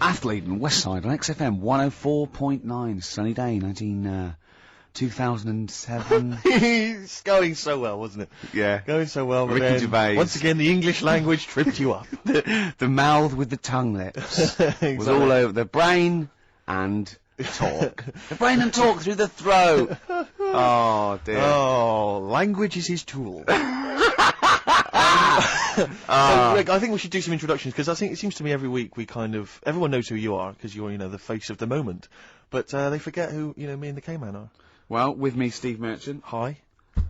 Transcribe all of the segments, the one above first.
Athlete and Westside on XFM 104.9. Sunny day, 2007. It's going so well, wasn't it? Yeah. Going so well. But Ricky Gervais. Once again, the English language tripped you up. The mouth with the tongue lips. Exactly. Was all over the brain and talk. The brain and talk through the throat. Oh, dear. Oh, language is his tool. So, Rick, I think we should do some introductions, because I think it seems to me every week everyone knows who you are, because you're, the face of the moment, but they forget who, me and the K-Man are. Well, with me, Steve Merchant. Hi.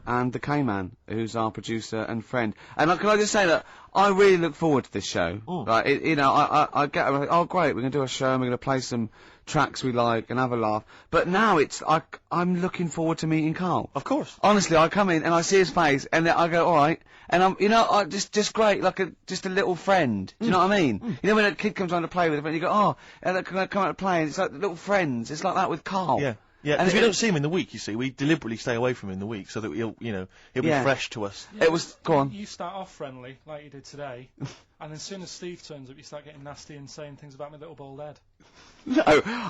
And the K-Man, who's our producer and friend. And can I just say that I really look forward to this show. Like, I get, oh great, we're going to do a show and we're going to play some tracks we like and have a laugh. But now I'm looking forward to meeting Karl. Of course. Honestly, I come in and I see his face and then I go, alright. And I'm, just great, like just a little friend. Do you know what I mean? When a kid comes on to play with a friend, you go, oh, can I come out to play? And it's like little friends. It's like that with Karl. Yeah. Yeah, because we don't see him in the week, you see. We deliberately stay away from him in the week so that he'll be fresh to us. Yeah, it was, go on. You start off friendly, like you did today, and as soon as Steve turns up, you start getting nasty and saying things about my little bald head. No,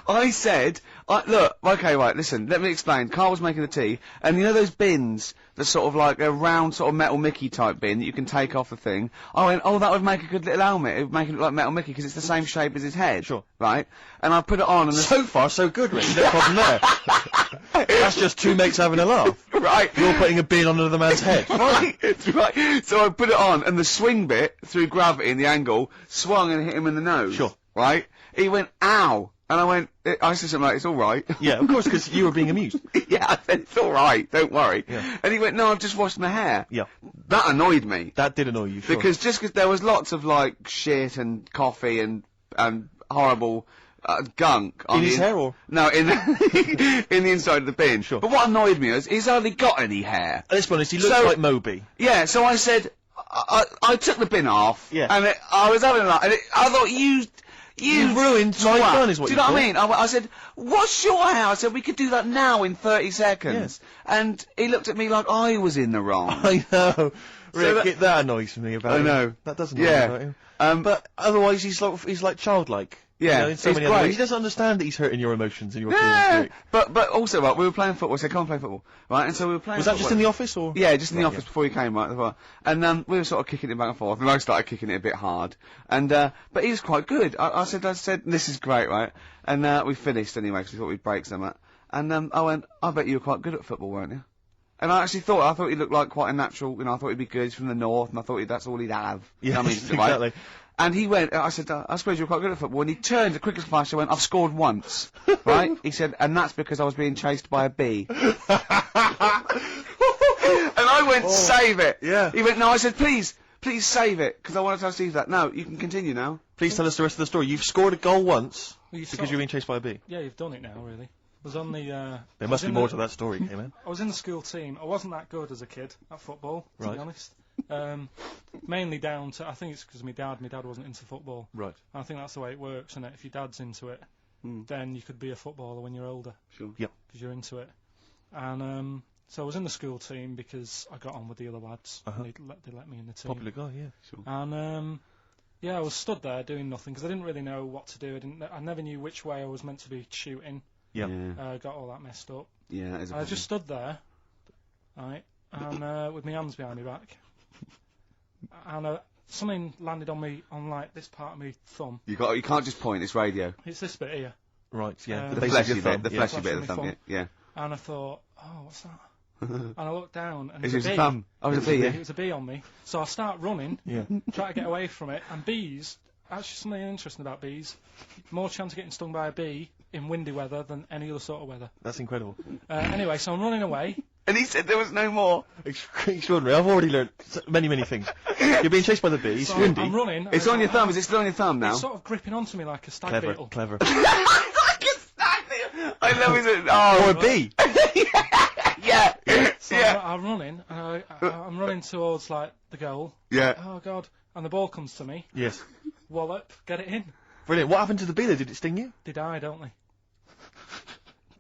I said, look, okay, right, listen, let me explain. Karl was making the tea, and you know those bins, the sort of like a round sort of Metal Mickey type bin that you can take off the thing? I went, oh, that would make a good little helmet. It would make it look like Metal Mickey because it's the same shape as his head. Sure. Right? And I put it on, and so far, so good, Rick. No problem there. That's just two mates having a laugh. Right. You're putting a bin on another man's head. Right, it's right. So I put it on, and the swing bit, through gravity and the angle, swung and hit him in the nose. Sure. Right? He went, ow. And I went, I said something like, it's alright. Yeah, of course, because you were being amused. Yeah, I said, it's alright, don't worry. Yeah. And he went, no, I've just washed my hair. Yeah. That annoyed me. That did annoy you, sure. Because there was lots of, like, shit and coffee and horrible gunk. In his hair, or? No, in the inside of the bin. Sure. But what annoyed me is, he's hardly got any hair. Let's be honest, he looks like Moby. Yeah, so I said, I took the bin off. Yeah. And I was having a laugh, and I thought, you ruined my fun, is what do you know what thought. I mean? I said, what's your hair? I said, we could do that now in 30 seconds. Yeah. And he looked at me like I was in the wrong. I know. Rick, that annoys me about him. I know. That does annoy me about him. But otherwise, he's like childlike. Yeah, in so many other ways. He doesn't understand that he's hurting your emotions and your feelings. But also, right, we were playing football, so I can't play football, right? And so we were playing. Was that just in the office, or? Yeah, just in the office before he came, right? And we were sort of kicking it back and forth, and I started kicking it a bit hard. And but he was quite good. I said, this is great, right? And we finished anyway, because we thought we'd break something. And I went, I bet you were quite good at football, weren't you? And I actually thought he looked like quite a natural. I thought he'd be good. He's from the north, and I thought that's all he'd have. Yeah, I mean, exactly. Right? And he went, I said, I suppose you're quite good at football. And he turned, the quickest flash, I went, I've scored once. Right? He said, and that's because I was being chased by a bee. And I went, save it. Yeah. He went, no, I said, please save it, because I want to tell Steve that. No, you can continue now. Please tell us the rest of the story. You've scored a goal once because you're being chased by a bee. Yeah, you've done it now, really. I was on the, there must be more to that story, man. I was in the school team. I wasn't that good as a kid at football, to be honest. Mainly down to, I think it's because of my dad wasn't into football. Right. I think that's the way it works, isn't it? If your dad's into it, then you could be a footballer when you're older. Sure. Yep. Because you're into it. And so I was in the school team because I got on with the other lads. They let me in the team. Popular guy, yeah. Sure. And yeah, I was stood there doing nothing because I didn't really know what to do. I never knew which way I was meant to be shooting. Yeah. Got all that messed up. Yeah, that is a I just stood there, right, and with my hands behind my back, and something landed on me, on like this part of my thumb. You can't just point. It's radio. It's this bit here. Right. Yeah. The fleshy bit. The fleshy bit of the thumb. Yeah. And I thought, oh, what's that? And I looked down, and It it was was a a bee. thumb. Oh, it was a bee. Yeah. It was a bee on me. So I start running, try to get away from it, and bees. Actually, something interesting about bees. More chance of getting stung by a bee in windy weather than any other sort of weather. That's incredible. Anyway, so I'm running away. And he said there was no more. Extraordinary. I've already learned many things. You're being chased by the bee. It's So windy. I'm running. It's on your thumb. Is it still on your thumb now? It's sort of gripping onto me like a stag beetle. Clever. I love it. Oh, Or a bee. Yeah. So I'm running, and I'm running towards like the goal. Yeah. Oh God! And the ball comes to me. Yes. Wallop, get it in. Brilliant. What happened to the bee though? Did it sting you? They die, don't they?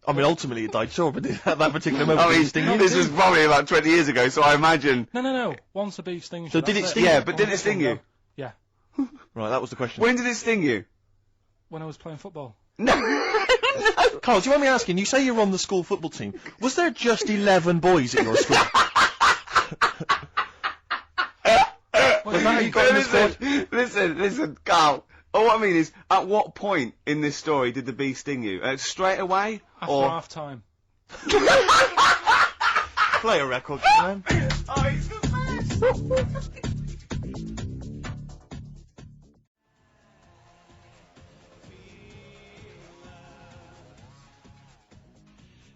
I mean, ultimately it died, sure, but at that particular moment, did it sting you? This was probably about 20 years ago, so I imagine. No. Once a bee stings So you, did that's it sting Yeah, you? but did it sting you? Yeah. Right, that was the question. When did it sting you? when I was playing football. No. Carl, do you want me asking? You say you're on the school football team. Was there just 11 boys at your school? What about how you got in the squad? Listen, Carl. All I mean is, at what point in this story did the bee sting you? Straight away? After or half time. Play a record, man. Oh, he's the best.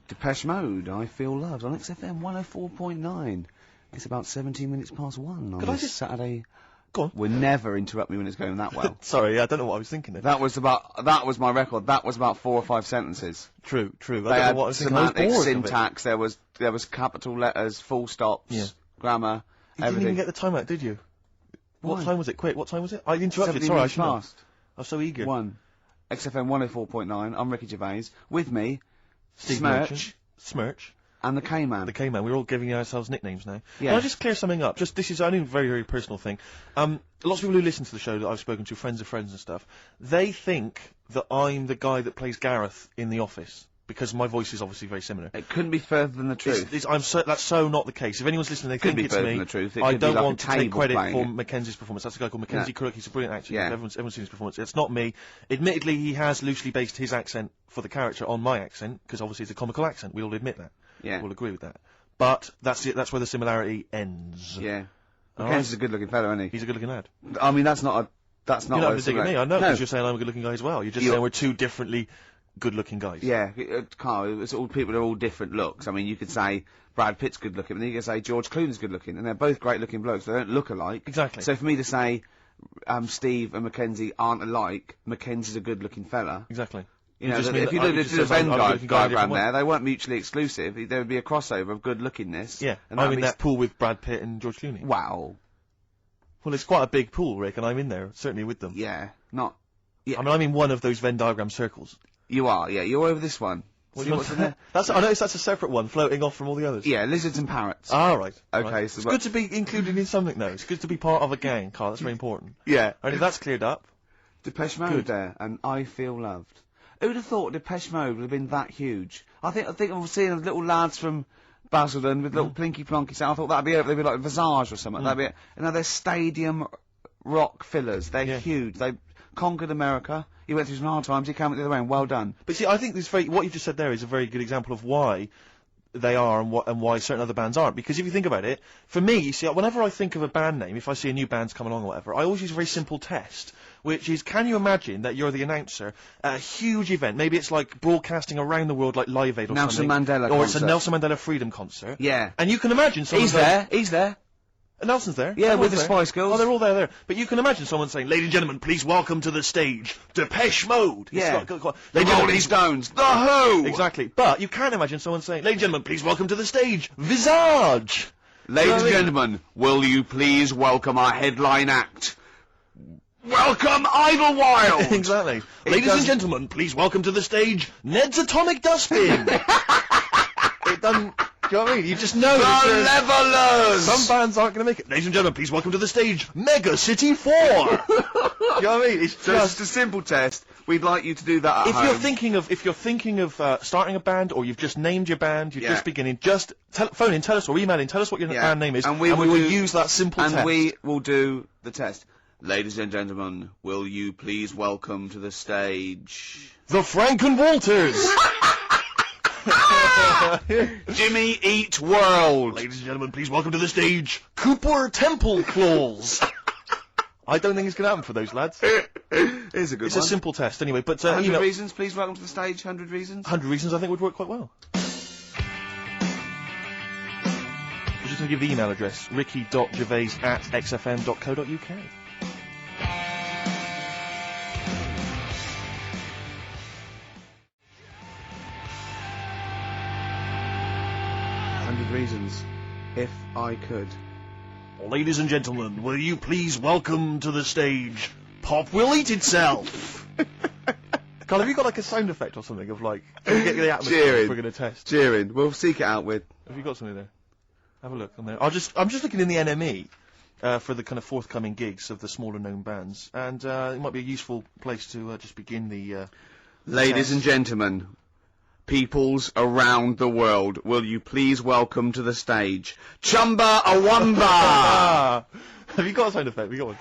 Depeche Mode, I Feel Loved, on XFM 104.9. It's about 17 minutes past 1 on Could I this just- Saturday. Go on. Will never interrupt me when it's going that well. Sorry, I don't know what I was thinking there. That was my record. That was about 4 or 5 sentences. True. I They don't know had what I was thinking. I was semantics, bored of it. syntax, there was capital letters, full stops, Yeah. grammar, You didn't everything. even get the time out, did you? What Why? time was it? Quick, what time was it? I interrupted, 17 sorry, I minutes shouldn't have. past. I was so eager. 1. XFM 104.9, I'm Ricky Gervais. With me, Steve Smirch, Merchant. Smirch. and the K-Man. The K-Man. We're all giving ourselves nicknames now. Yeah. Can I just clear something up? This is only a very, very personal thing. Lots of people who listen to the show that I've spoken to, friends of friends and stuff, they think that I'm the guy that plays Gareth in The Office, because my voice is obviously very similar. It couldn't be further than the truth. That's so not the case. If anyone's listening, they Could think be it's further me. than the truth. It I could be don't like a want to take table credit playing for it. Mackenzie's performance. That's a guy called Mackenzie Yeah. Crook. He's a brilliant actor. Yeah. Everyone's seen his performance. It's not me. Admittedly, he has loosely based his accent for the character on my accent, because obviously it's a comical accent. We all admit that. Yeah. We'll agree with that. But that's it. That's where the similarity ends. Yeah. All Mackenzie's right. a good-looking fella, isn't he? He's a good-looking lad. I mean, that's not You're not what having to dig at me. I know, No. because you're saying I'm a good-looking guy as well. You're just saying we're two differently good-looking guys. Yeah, Carl, it's all people are all different looks. I mean, you could say Brad Pitt's good looking, and then you could say George Clooney's good looking, and they're both great looking blokes. They don't look alike. Exactly. So for me to say Steve and Mackenzie aren't alike, Mackenzie's a good looking fella. Exactly. You know, just that mean if you that- look you at just the said I'm Venn a good-looking guy in a diagram different there, they weren't mutually exclusive. There would be a crossover of good lookingness. Yeah. And I'm that'd in be that pool with Brad Pitt and George Clooney. Wow. Well, it's quite a big pool, Rick, and I'm in there, certainly with them. Yeah. Not. Yeah. I mean, I'm in one of those Venn diagram circles. You are. Yeah. You're over this one. See what's in there? I noticed that's a separate one, floating off from all the others. Yeah. Lizards and parrots. Ah, right. Okay, Right. so it's what- good to be included in something, though. It's good to be part of a gang, Carl. That's very important. Yeah. And if that's cleared up, Depeche Mode Good. there, and I Feel Loved. Who'd have thought Depeche Mode would have been that huge? I think I'm seeing little lads from Basildon with little plinky plonky sound. I thought that'd be it. They'd be like Visage or something. That'd be it. And now they're stadium rock fillers. They're Yeah. huge. They conquered America. He went through some hard times. He came out the other way. And well done. but see, I think what you just said there is a very good example of why they are and why certain other bands aren't. Because if you think about it, for me, you see, whenever I think of a band name, if I see a new band's come along or whatever, I always use a very simple test, which is, can you imagine that you're the announcer at a huge event? Maybe it's like broadcasting around the world, like Live Aid or Nelson something. Mandela or it's concert. a Nelson Mandela Freedom concert. Yeah. And you can imagine someone He's going, there. He's there. Nelson's there. Yeah, with Everyone's the there. Spice Girls. Oh, they're all there. But you can imagine someone saying, "Ladies and gentlemen, please welcome to the stage, Depeche Mode." Yeah. It's got- The Ladies and gentlemen, Rolling please- Stones. The Who. Exactly. But you can't imagine someone saying, "Ladies and gentlemen, please welcome to the stage, Visage." Ladies and I mean? gentlemen, will you please welcome our headline act? Welcome Idlewild! Exactly. Ladies and doesn't- gentlemen, please welcome to the stage, Ned's Atomic Dustbin. It doesn't. Do you know what I mean? You just know. The that Levelers! some bands aren't going to make it. Ladies and gentlemen, please welcome to the stage, Mega City 4. Do you know what I mean? It's So it's just a simple test. We'd like you to do that at If home. you're thinking of starting a band, or you've just named your band, you're Yeah. just beginning, just phone in, tell us, or email in, tell us what your Yeah. band name is, And we will will do- use that simple and test. we will do the test. Ladies and gentlemen, will you please welcome to the stage The Franken Walters. Jimmy Eat World? Ladies and gentlemen, please welcome to the stage, Cooper Temple Claws. I don't think it's going to happen for those lads. Here's a good It's one. a simple test anyway, but 100 you know, reasons, please welcome to the stage. 100 reasons. 100 reasons I think would work quite well. I'm just going to give the email address, ricky.gervais@xfm.co.uk. Reasons, if I could. Ladies and gentlemen, will you please welcome to the stage, Pop Will Eat Itself. Carl, have you got like a sound effect or something of like, can we get the atmosphere Cheering. we're going to test? Cheering. We'll seek it out with. Have you got something there? Have a look on there. I'm just looking in the NME, for the kind of forthcoming gigs of the smaller known bands, and it might be a useful place to just begin the. Ladies and gentlemen, peoples around the world, will you please welcome to the stage Chumba Awamba? Have you got a sound effect? We got one.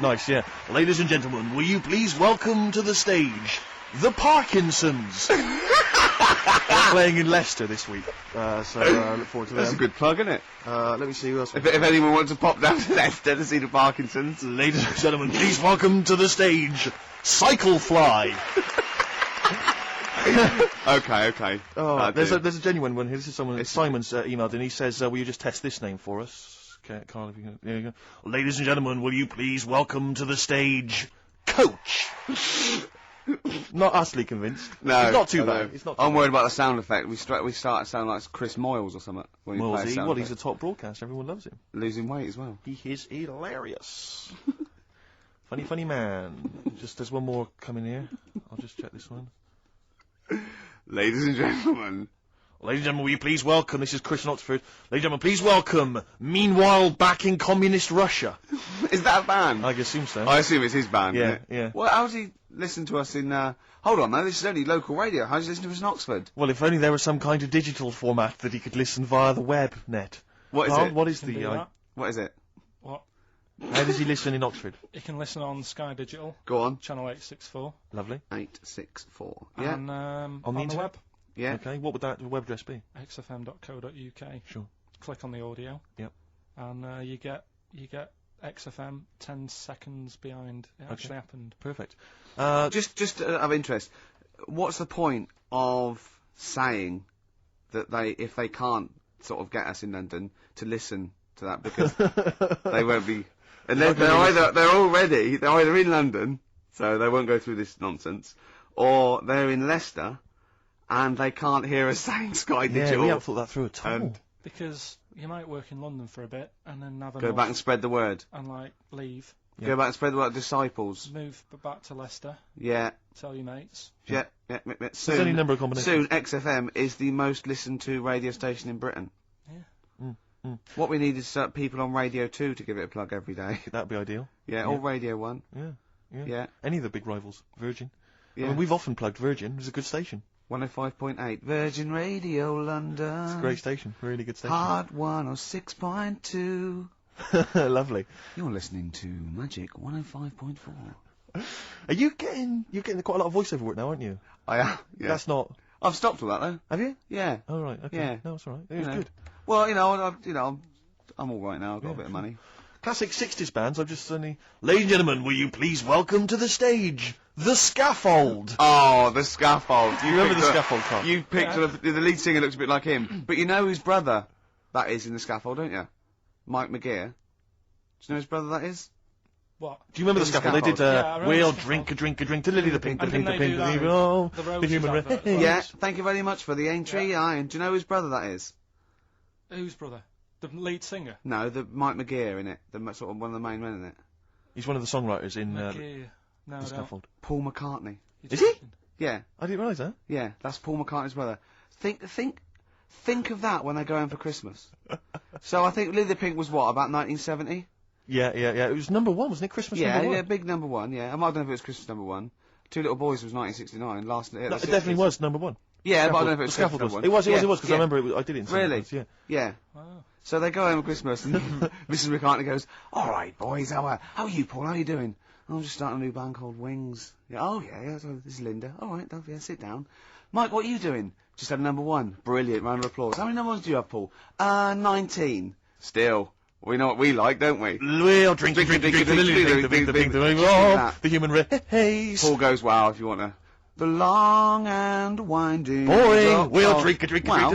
Nice, yeah. Ladies and gentlemen, will you please welcome to the stage the Parkinsons? They're playing in Leicester this week, so I look forward to that. That's a good plug, isn't it? Let me see who else. If anyone wants to pop down to Leicester to see the Parkinsons. Ladies and gentlemen, please welcome to the stage Cyclefly. Okay. Oh, there's a genuine one here. This is someone. Simon's emailed and he says, "Will you just test this name for us, Karl? If you can, there you go. Ladies and gentlemen, will you please welcome to the stage Coach?" Not utterly convinced. No, it's not too bad. It's not. I'm worried about the sound effect. We start to sound like Chris Moyles or something. When you play a sound well, effect. he's a top broadcaster. Everyone loves him. Losing weight as well. He is hilarious. funny man. Just there's one more coming here. I'll just check this one. Ladies and gentlemen. Ladies and gentlemen, will you please welcome, this is Chris in Oxford, ladies and gentlemen, please welcome, meanwhile back in communist Russia. Is that a band? I assume so. I assume it's his band, Yeah, isn't it? yeah. Well, how does he listen to us in, hold on, no, this is only local radio. How does he listen to us in Oxford? Well, if only there was some kind of digital format that he could listen via the web net. What is Carl, it? What is Can do the... that. What is it? What? How does he listen in Oxford? You can listen on Sky Digital, Go on. channel 864, Lovely. 864. Yeah. and On the on the internet? web, Yeah. Okay, what would that web address be? xfm.co.uk. Sure. Click on the audio. Yep. And you get XFM 10 seconds behind it actually happened. Perfect. Just of interest, what's the point of saying that if they can't sort of get us in London to listen to that, because they won't be, and they're either in London, so they won't go through this nonsense, or they're in Leicester, and they can't hear us saying Sky Digital. Yeah, we haven't thought that through at all. And Because you might work in London for a bit and then have a go back and spread the word. and leave, Yeah. Go back and spread the word. Disciples. move back to Leicester, Yeah. tell your mates. Yeah. There's any number of combinations. Soon, XFM is the most listened to radio station in Britain. Yeah. What we need is people on Radio 2 to give it a plug every day. That'd be ideal. Yeah, or Radio 1. Yeah. Yeah. Any of the big rivals. Virgin. Yeah. I mean, we've often plugged Virgin. It's a good station. 105.8 Virgin Radio London. It's a great station. Really good station. Hard 106.2. Lovely. You're listening to Magic 105.4. Are you're getting quite a lot of voiceover work now, aren't you? I am. Yeah. That's not. I've stopped all that though. Have you? Yeah. Oh right. Okay. Yeah. No, it's all right. It was You know. good. Well, I'm all right now. I've got a bit of money. Classic 60s bands. I've just suddenly. Ladies and gentlemen, will you please welcome to the stage The Scaffold? Oh, the Scaffold. You remember The Scaffold, Carl? You picked the lead singer looks a bit like him, but you know whose brother that is in The Scaffold, don't you? Mike McGear. Do you know whose brother that is? What? Do you remember The The Scaffold? They did, Scaffold. Yeah, I remember we'll The drink Scaffold. a drink to Lily the Pink, the And Pink, the didn't they Pink, do the that Pink, in oh, the the Roses human advert as race. well? Yeah. Thank you very much for the entry. And do you know whose brother that is? Whose brother? The lead singer? No, the Mike McGear in it. Sort of one of the main men in it. He's one of the songwriters in McGear. No, I The don't. Scaffold. Paul McCartney. Is he? Yeah, I didn't realise that. yeah, that's Paul McCartney's brother. Think of that when they go home for Christmas. So I think Lily the Pink was what, about 1970? Yeah. It was number one, wasn't it? Christmas Yeah, number one. yeah, big number one. Yeah, I don't know if it was Christmas number one. Two Little Boys was 1969. No, it definitely was number one. Yeah, but I don't know if it The was Scaffold Christmas was. number one. It was, because I yeah. remember I did it in some Really? ways, yeah. Yeah. Wow. So they go home at Christmas, and Mrs. McCartney goes, "All right, boys, how are you, Paul? How are you doing?" "I'm just starting a new band called Wings." "Yeah, oh yeah, so this is Linda." "All right, yeah, sit down." "Mike, what are you doing?" "Just had number one." Brilliant, round of applause. "How many number ones do you have, Paul?" 19. Still, we know what we like, don't we? We'll drink the human race. Paul goes, "Wow, if you want to." The long and winding. Boring. We'll drink Wow.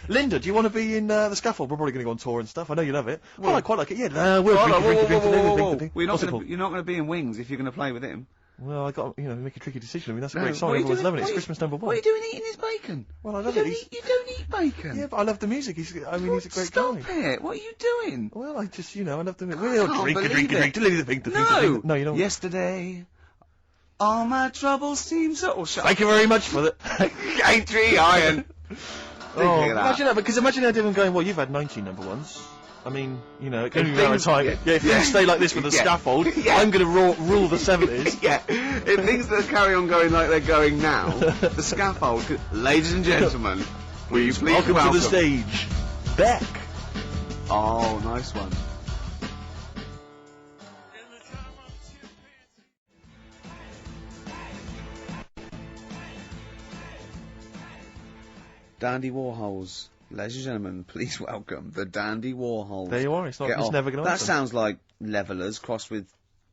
Linda, do you want to be in The Scaffold? We're probably going to go on tour and stuff. I know you love it. Well, I quite like it. Yeah. We'll Hold on, drink whoa. the You're What's it called? not going to be in Wings if you're going to play with him. Well, I got make a tricky decision. I mean, that's a No, great song. what are you Everyone's doing? loving it. What It's are you- Christmas number one. What are you doing eating his bacon? Well, I love you it. You don't eat bacon. Yeah, but I love the music. He's a great Stop guy. it. What are you doing? Well, I just, I love the music. I We'll can't drink believe it. to Lily the Pink, No. No, you don't. Yesterday, all my troubles seem so... Oh, shut Thank you very much for that. Aintree Iron. Oh, Think of that. imagine that, because imagine how different going, well, you've had 19 number ones. I mean, you know, it can be a matter of time. Yeah, if things stay like this with the Yeah. scaffold, Yeah. I'm going to rule the 70s. Yeah, if things that carry on going like they're going now, the scaffold. Ladies and gentlemen, will you please Welcome to the stage, Beck. Oh, nice one. Dandy Warhols. Ladies and gentlemen, please welcome the Dandy Warhols. There you are. It's never going to That sounds like Levellers crossed with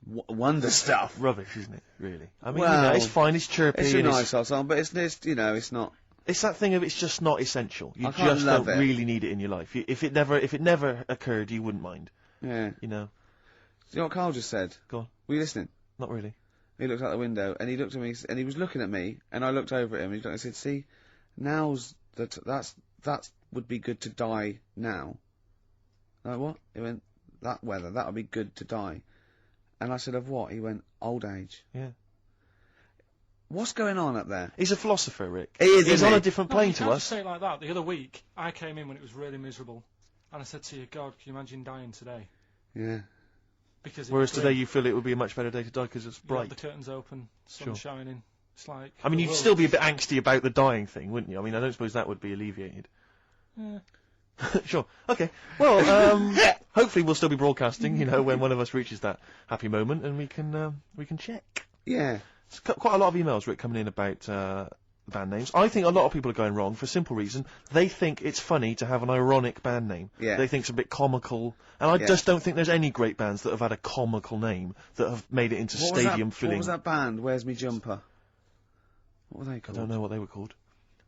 Wonder Stuff. Rubbish, isn't it? Really. I mean, Well, you know, it's fine. It's chirpy. It's a and nice old song, but it's you know, it's not. It's that thing of it's just not essential. You I can't just love don't it. really need it in your life. If it never occurred, you wouldn't mind. Yeah. You know. You know what Karl just said? Go on. Were you listening? Not really. He looked out the window and he looked at me and he was looking at me and I looked over at him and he said, "See, now's that would be good to die now." Like what? He went, "That weather, that would be good to die." And I said, "Of what?" He went, "Old age." Yeah. What's going on up there? He's a philosopher, Rick. He is, He's isn't on he? a different No, plane you to can't us. just say it like that. The other week, I came in when it was really miserable, and I said to you, God, can you imagine dying today? Yeah. Because Whereas today you feel it would be a much better day to die because it's bright. the curtains open, sun Sure. shining. It's like. I mean, the you'd world- still be a bit angsty about the dying thing, wouldn't you? I mean, I don't suppose that would be alleviated. Yeah. Sure. Okay. Well, hopefully we'll still be broadcasting, you know, when one of us reaches that happy moment, and we can check. Yeah. It's quite a lot of emails, Rick, coming in about band names. I think a lot of people are going wrong for a simple reason. They think it's funny to have an ironic band name. Yeah. They think it's a bit comical. And I just don't think there's any great bands that have had a comical name that have made it into stadium filling. What was that band? Where's Me Jumper? What were they I called? don't know what they were called.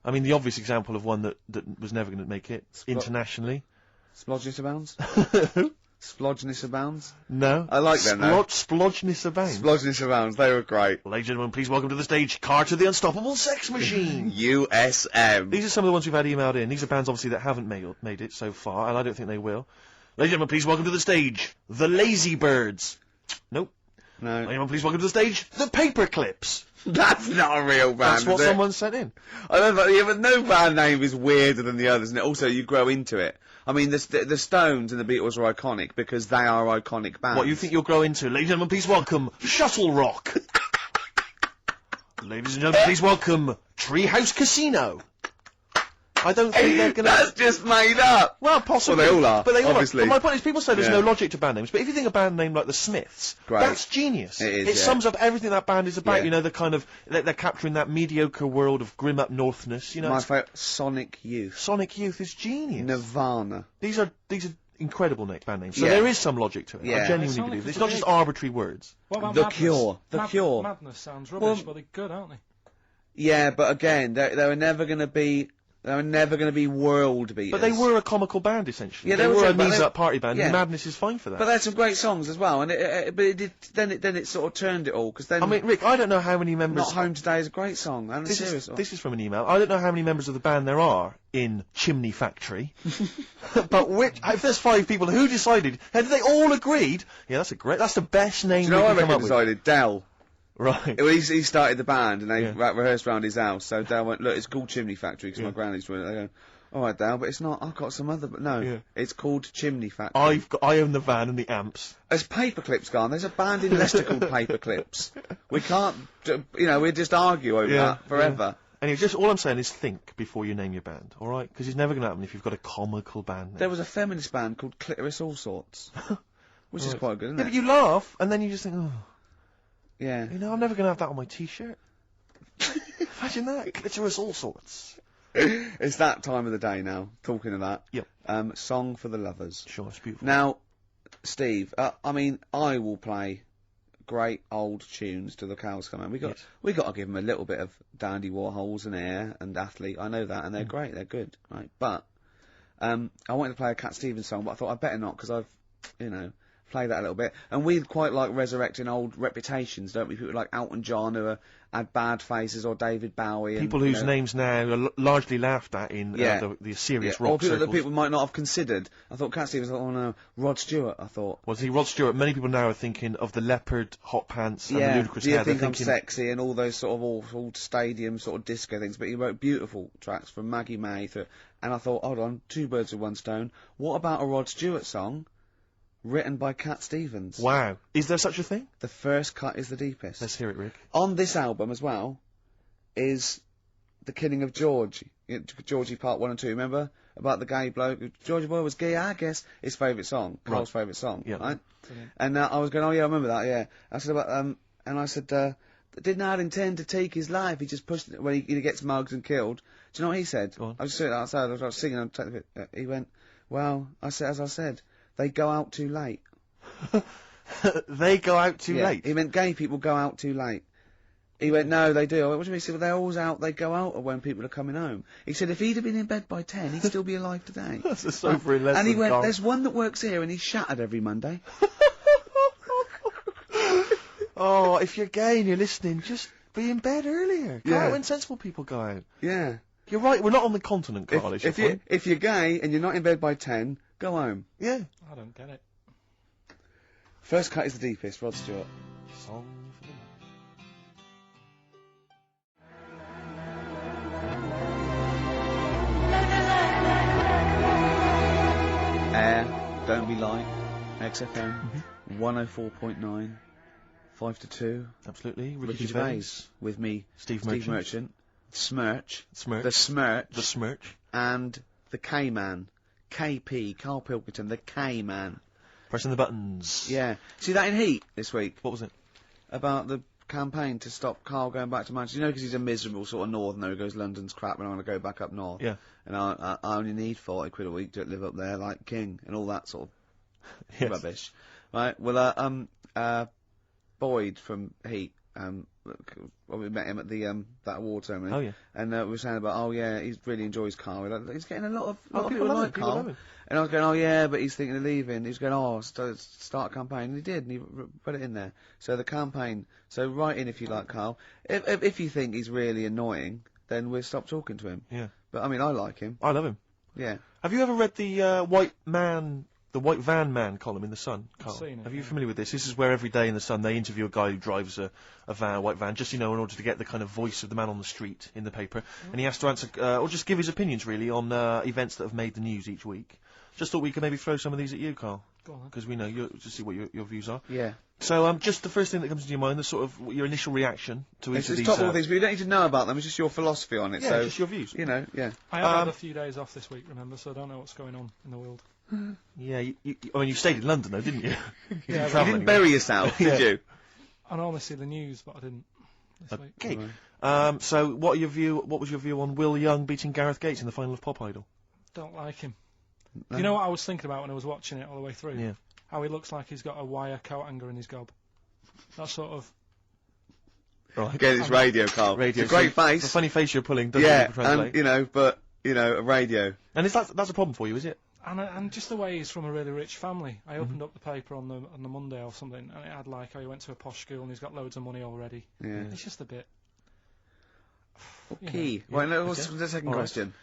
I mean, the obvious example of one that was never going to make it internationally. Splodgeness Abounds? Splodgeness Abounds? No. I like them, though. Splodgeness Abounds. Splodgeness Abounds, they were great. Ladies and gentlemen, please welcome to the stage, Carter the Unstoppable Sex Machine. USM. These are some of the ones we've had emailed in. These are bands, obviously, that haven't made it so far, and I don't think they will. Ladies and gentlemen, please welcome to the stage, the Lazy Birds. Nope. No. Ladies and gentlemen, please welcome to the stage, the Paperclips. That's not a real band, That's what is it? someone sent in. I don't know, yeah, but no band name is weirder than the others, and also you grow into it. I mean, the Stones and the Beatles are iconic because they are iconic bands. What you think you'll grow into? Ladies and gentlemen, please welcome Shuttle Rock. Ladies and gentlemen, please welcome Treehouse Casino. I don't think they're gonna... That's just made up! Well, possibly. Well, they all are, But they all obviously. are. But my point is, people say there's Yeah. no logic to band names, but if you think a band name like the Smiths, Great. that's genius. It is, It yeah. sums up everything that band is about. Yeah. You know, the kind of they're capturing that mediocre world of grim up northness. You know, My it's- favourite, Sonic Youth. Sonic Youth is genius. Nirvana. These are incredible band names. So Yeah. there is some logic to it. Yeah. I genuinely Sonic believe is it's not just big. arbitrary words. What about The Madness? Cure. The Cure. Madness sounds rubbish, Well- but they're good, aren't they? Yeah, but again, they were never going to be... They were never going to be world beaters. But they were a comical band essentially. Yeah, they they were were a good, but knees they- up party band. yeah. And Madness is fine for that. But they had some great songs as well, and but it did. Then it sort of turned it all because then. I mean, Rick, I don't know how many members. Not Home Today is a great song and a serious song. This is from an email. I don't know how many members of the band there are in Chimney Factory, but if there's 5 people, who decided? Had they all agreed? Yeah, that's the best name Do you know we what I can come reckon up with. decided? Dell. Right. Well, he started the band and they Yeah. rehearsed around his house. So Dale went, "Look, it's called Chimney Factory because my granny's doing it." They go, "All right, Dale, but it's not. I've got some other. But no, Yeah. it's called Chimney Factory." I own the van and the amps. As Paperclips gone, there's a band in Leicester called Paperclips. We can't, we'd just argue over that forever. Anyway, just all I'm saying is think before you name your band, all right? Because it's never going to happen if you've got a comical band name. There was a feminist band called Clitoris All Sorts, which is quite good, isn't Yeah, it? but you laugh and then you just think, oh, Yeah. you know, I'm never going to have that on my T-shirt. Imagine that, clitoris all sorts. It's that time of the day now, talking of that. Yep. Song for the Lovers. Sure, it's beautiful. Now, Steve, I mean, I will play great old tunes till the cows come home. We got to give them a little bit of Dandy Warhols and Air and Athlete. I know that, and they're great, they're good, right? But I wanted to play a Cat Stevens song, but I thought I'd better not because I've play that a little bit. And we quite like resurrecting old reputations, don't we? People like Elton John who had bad faces, or David Bowie. People and, whose names now are largely laughed at in the serious rock or people circles. that people might not have considered. I thought Cat Stevens, oh no, Rod Stewart, I thought. Was he Rod Stewart? Many people now are thinking of the leopard hot pants and the ludicrous Do you hair. think They're I'm thinking, sexy and all those sort of awful stadium sort of disco things, but he wrote beautiful tracks from Maggie May through, and I thought, hold on, two birds with one stone. What about a Rod Stewart song written by Cat Stevens? wow, is there such a thing? The first cut is the deepest. Let's hear it, Rick. On this album as well is The Killing of George. Georgie Part 1 and 2, remember? About the gay bloke. Georgie Boy was gay, I guess. His favourite song. Carl's favourite song, right? Brilliant. And I was going, oh yeah, I remember that, yeah. I said about, and I said, did not intend to take his life, he just pushed it when he gets mugged and killed. Do you know what he said? Go on. I was sitting outside, I was singing, and he went, well, as I said, they go out too late. They go out too late? He meant gay people go out too late. He went, no, they do. I went, what do you mean? He said, well, they're always out, they go out when people are coming home. He said, if he'd have been in bed by 10, he'd still be alive today. That's a sobering lesson, And he went, Carl. there's one that works here, and he's shattered every Monday. Oh, if you're gay and you're listening, just be in bed earlier. Go Yeah. out when sensible people go out. Yeah. You're right, we're not on the continent, Carl, is your point? If you're gay and you're not in bed by 10, go home. Yeah. I don't get it. First cut is the deepest, Rod Stewart. Song for the Air, Don't Be Light, XFM, 104.9, 5 to 2. Absolutely. Ricky Gervais with me, Steve Merchant, Smirch, Smirch. the Smirch, The Smirch. and the K-Man, KP, Karl Pilkington, the K-Man. Pressing the buttons. Yeah. See that in Heat this week? What was it? About the campaign to stop Karl going back to Manchester. You know, because he's a miserable sort of northerner who goes, London's crap and I want to go back up north. Yeah. And I only need 40 quid a week to live up there like King and all that sort of Yes. rubbish. Right, well, Boyd from Heat, well, we met him at the, that award ceremony. Oh, yeah. And we were saying about, oh yeah, he really enjoys Karl. Like, he's getting a lot of people people love like him, people Karl. love him. And I was going, oh yeah, but he's thinking of leaving. He was going, oh, start a campaign. And he did, and he put it in there. So the campaign, so write in if you like Karl. If you think he's really annoying, then we'll stop talking to him. Yeah. But I mean, I like him. I love him. Yeah. Have you ever read the White Van Man column in The Sun, Carl? I've seen it, Are you yeah. familiar with this? This is where every day in The Sun they interview a guy who drives a white van, just, in order to get the kind of voice of the man on the street in the paper. And he has to answer, or just give his opinions, really, on events that have made the news each week. Just thought we could maybe throw some of these at you, Carl. Go on. Because we know to see what your views are. Yeah. So, just the first thing that comes into your mind, the sort of your initial reaction to each It's of these. top all things, but you don't need to know about them. It's just your philosophy on it. Yeah, so, just your views. You know, yeah. I have had a few days off this week, remember, so I don't know what's going on in the world. Yeah, I mean, you stayed in London, though, didn't you? Yeah, You travel didn't anywhere. bury yourself, did you? I normally see the news, but I didn't this week. Okay. So, what was your view on Will Young beating Gareth Gates in the final of Pop Idol? Don't like him. Do you know what I was thinking about when I was watching it all the way through? Yeah. How he looks like he's got a wire coat hanger in his gob. That sort of... Right. Again, it's radio, Karl. Radio. It's a great so face. The funny face you're pulling doesn't Yeah, translate. and, a radio. And that's a problem for you, is it? And just the way he's from a really rich family. I opened up the paper on the Monday or something, and it had like how he went to a posh school and he's got loads of money already. Yeah. It's just a bit... Okay. Right, now, what's the second All right. question?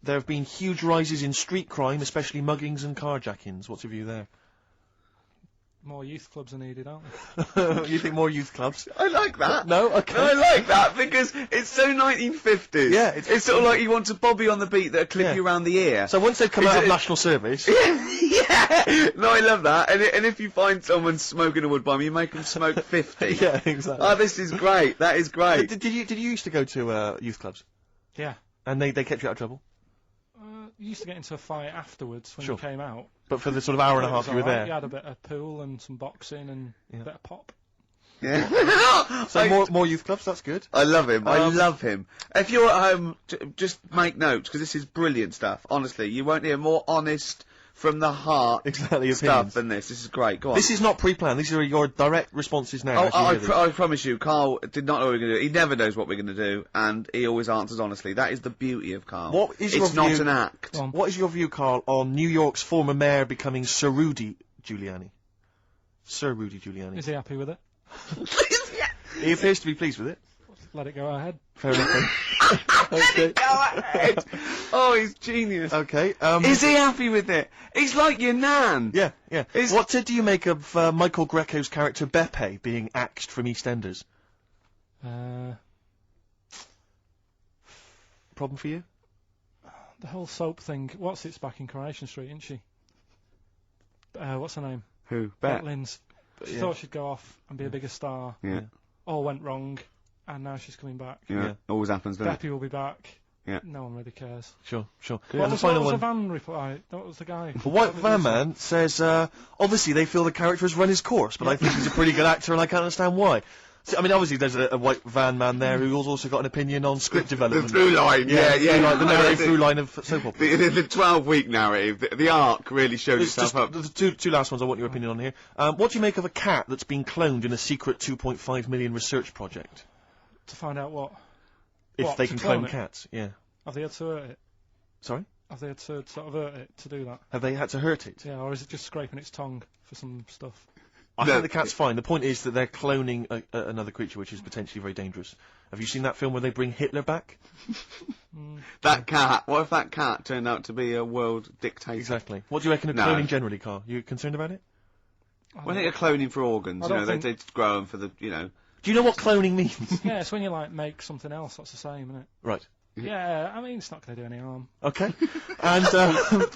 There have been huge rises in street crime, especially muggings and carjackings. What's your view there? More youth clubs are needed, aren't they? You think more youth clubs? I like that. No? Okay. I like that because it's so 1950s. Yeah, it's sort of like you want a bobby on the beat that'll clip you around the ear. So once they've come Is out of it- national service... Yeah. No, I love that. And if you find someone smoking a wood bomb, you make them smoke 50. Yeah, exactly. Oh, this is great. That is great. Did you used to go to youth clubs? Yeah. And they kept you out of trouble? You used to get into a fight afterwards when Sure. you came out. But for the sort of hour and a It was half you were alright. there? You had a bit of pool and some boxing and a bit of pop. Yeah. So more youth clubs, that's good. I love him. I love him. If you're at home, just make notes because this is brilliant stuff. Honestly, you won't hear more honest, from the heart Exactly, stuff opinions. than this. This is great. Go on. This is not pre-planned. These are your direct responses now. as you hear these. I promise you, Karl did not know what we were going to do. He never knows what we're going to do, and he always answers honestly. That is the beauty of Karl. What is it's your not view- an act. Go on. What is your view, Karl, on New York's former mayor becoming Sir Rudy Giuliani. Sir Rudy Giuliani. Is he happy with it? He appears to be pleased with it. Let it go ahead. Fair enough. Then. Okay. Go ahead. Oh, he's genius. Okay. Is he happy with it? He's like your nan. Yeah, yeah. Is- What do you make of Michael Greco's character Beppe being axed from EastEnders? Problem for you? The whole soap thing. What's it's back in Coronation Street, isn't she? What's her name? Who? Bet Bet. Lynn's. She Yeah. thought she'd go off and be a bigger star. Yeah. All went wrong, and now she's coming back. Yeah. Yeah. Always happens, doesn't it? Beppy will be back. Yeah. No one really cares. Sure, sure. What And the was, final what was the one. van reply? What was the guy? The White Van Man says, obviously they feel the character has run his course, but I think he's a pretty good actor and I can't understand why. See, I mean, obviously there's a White Van Man there who's also got an opinion on script development. The through line, yeah. The narrative through line of soap opera. The 12-week narrative, the arc really shows It's itself up. just two last ones I want your opinion on here. What do you make of a cat that's been cloned in a secret 2.5 million research project? To find out what? If What, they to can clone clone it? cats, yeah. Have they had to hurt it? Sorry? Have they had to sort of hurt it to do that? Have they had to hurt it? Yeah, or is it just scraping its tongue for some stuff? I No. think the cat's fine. The point is that they're cloning another creature which is potentially very dangerous. Have you seen that film where they bring Hitler back? That cat, what if that cat turned out to be a world dictator? Exactly. What do you reckon of No. cloning generally, Carl? You concerned about it? When they are cloning for organs, I you know, don't they grow them for the, you know. Do you know what cloning means? Yeah, it's when you like make something else that's the same, isn't it? Right. Yeah, I mean it's not going to do any harm. Okay. And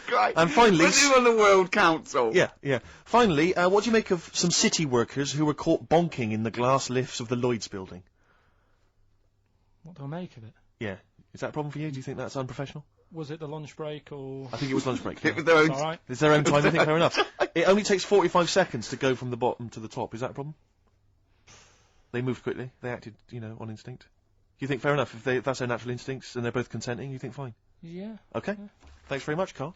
Great. and finally, Put you on the World Council. yeah. Finally, what do you make of some city workers who were caught bonking in the glass lifts of the Lloyd's building? What do I make of it? Yeah. Is that a problem for you? Do you think that's unprofessional? Was it the lunch break or? I think it was lunch break. It Yeah. was their own. It's all right. It's their own time. I think fair enough. It only takes 45 seconds to go from the bottom to the top. Is that a problem? They moved quickly. They acted, on instinct. You think fair enough if that's their natural instincts and they're both consenting? You think fine? Yeah. Okay. Thanks very much, Carl.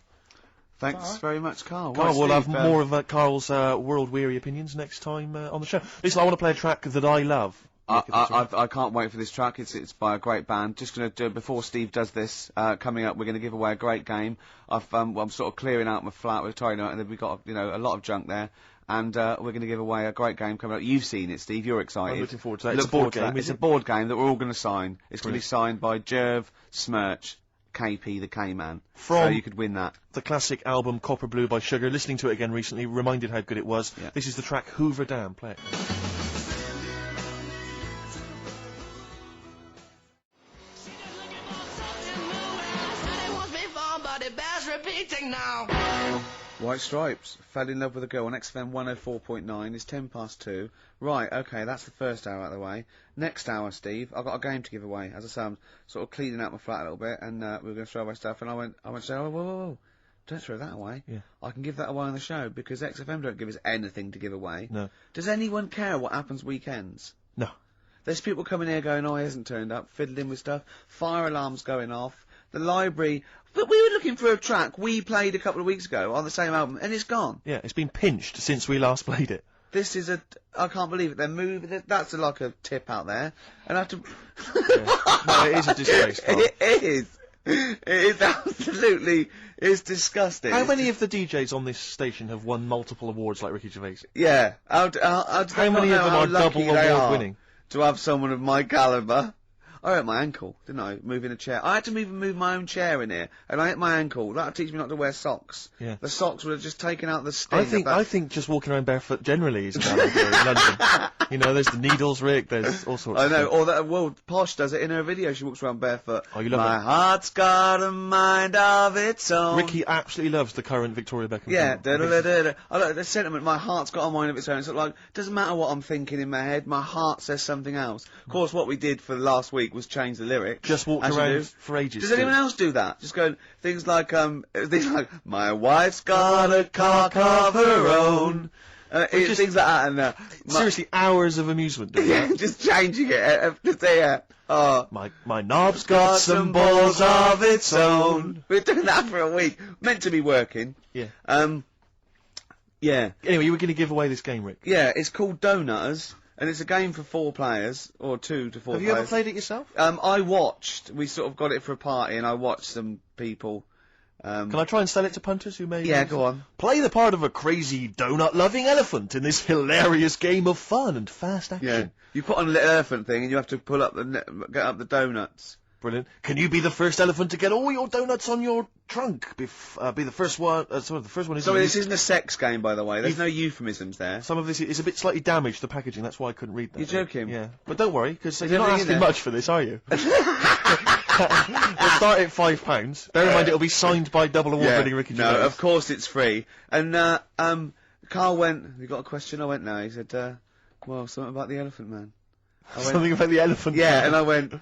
Thanks Alright. very much, Carl. Carl, Right, we'll have Steve, more of Carl's world-weary opinions next time on the show. Listen, I want to play a track that I love. Nick, if that's all right. I can't wait for this track. It's by a great band. Just going to do it before Steve does this. Coming up, we're going to give away a great game. I'm sort of clearing out my flat with tidying out, and then we've got a lot of junk there. And we're going to give away a great game coming up. You've seen it, Steve. You're excited. I'm looking forward to that. Look It's a board forward to game, that. It's isn't a it? board game that we're all going to sign. It's going to be Brilliant. signed by Gervais, Smirch, KP, the K-Man. So From- you could win that. The classic album Copper Blue by Sugar. Listening to it again recently, reminded how good it was. Yeah. This is the track Hoover Dam. Play it. White Stripes fell in love with a girl on XFM 104.9. It's 2:10. Right, okay, that's the first hour out of the way. Next hour, Steve, I've got a game to give away. As I say, I'm sort of cleaning out my flat a little bit, and we were going to throw away stuff, and I went, oh, whoa, don't throw that away. Yeah. I can give that away on the show, because XFM don't give us anything to give away. No. Does anyone care what happens weekends? No. There's people coming here going, oh, he hasn't turned up, fiddling with stuff, fire alarms going off, the library. But we were looking for a track we played a couple of weeks ago on the same album, and it's gone. Yeah, it's been pinched since we last played it. This is I can't believe it. They're moving. That's like a tip out there, and I have to. No, it is a disgrace, Carl. It is. It is absolutely. It's disgusting. How many of the DJs on this station have won multiple awards like Ricky Gervais? Yeah. How many of them are double award winning? To have someone of my calibre. I hurt my ankle, didn't I? Moving a chair. I had to even move my own chair in here, and I hit my ankle. That'll teach me not to wear socks. Yeah. The socks would have just taken out the sting. I think just walking around barefoot generally is a bad idea in London. There's the needles, Rick. There's all sorts. I of know. stuff. Or that Posh does it in her video. She walks around barefoot. Oh, you love My it. heart's got a mind of its own. Ricky absolutely loves the current Victoria Beckham. Yeah, film. I like the sentiment. My heart's got a mind of its own. It's like doesn't matter what I'm thinking in my head. My heart says something else. Of course, what we did for last week was change the lyrics. Just walked as you around do. for ages. Does anyone else do that? Just go things like my wife's got a cock of her own. Things like that, and Seriously, hours of amusement doing that. just changing it. Just say, My knob's got some balls of its own. We're doing that for a week. Meant to be working. Yeah. Yeah. Anyway, you were going to give away this game, Rick. Yeah, it's called Donutters, and it's a game for 4 players, or 2 to 4 Have players. you ever played it yourself? We sort of got it for a party, and I watched some people Can I try and sell it to punters who may... Yeah, go on. Play the part of a crazy, donut-loving elephant in this hilarious game of fun and fast action. Yeah. You put on a little elephant thing and you have to pull up get up the donuts. Brilliant. Can you be the first elephant to get all your donuts on your trunk? Be the first one... the first one is... Sorry, this isn't a sex game, by the way. There's no euphemisms there. Some of this is a bit slightly damaged, the packaging, that's why I couldn't read that. You're joking? Yeah. But don't worry, because you're not everything in asking there? much for this, are you? We'll start at £5. Bear in mind, it'll be signed by double award-winning Ricky Gervais. No, of course it's free. And, Karl went, you got a question? I went, no. He said, well, something about the Elephant Man. I went, Something about the elephant. yeah, and I went,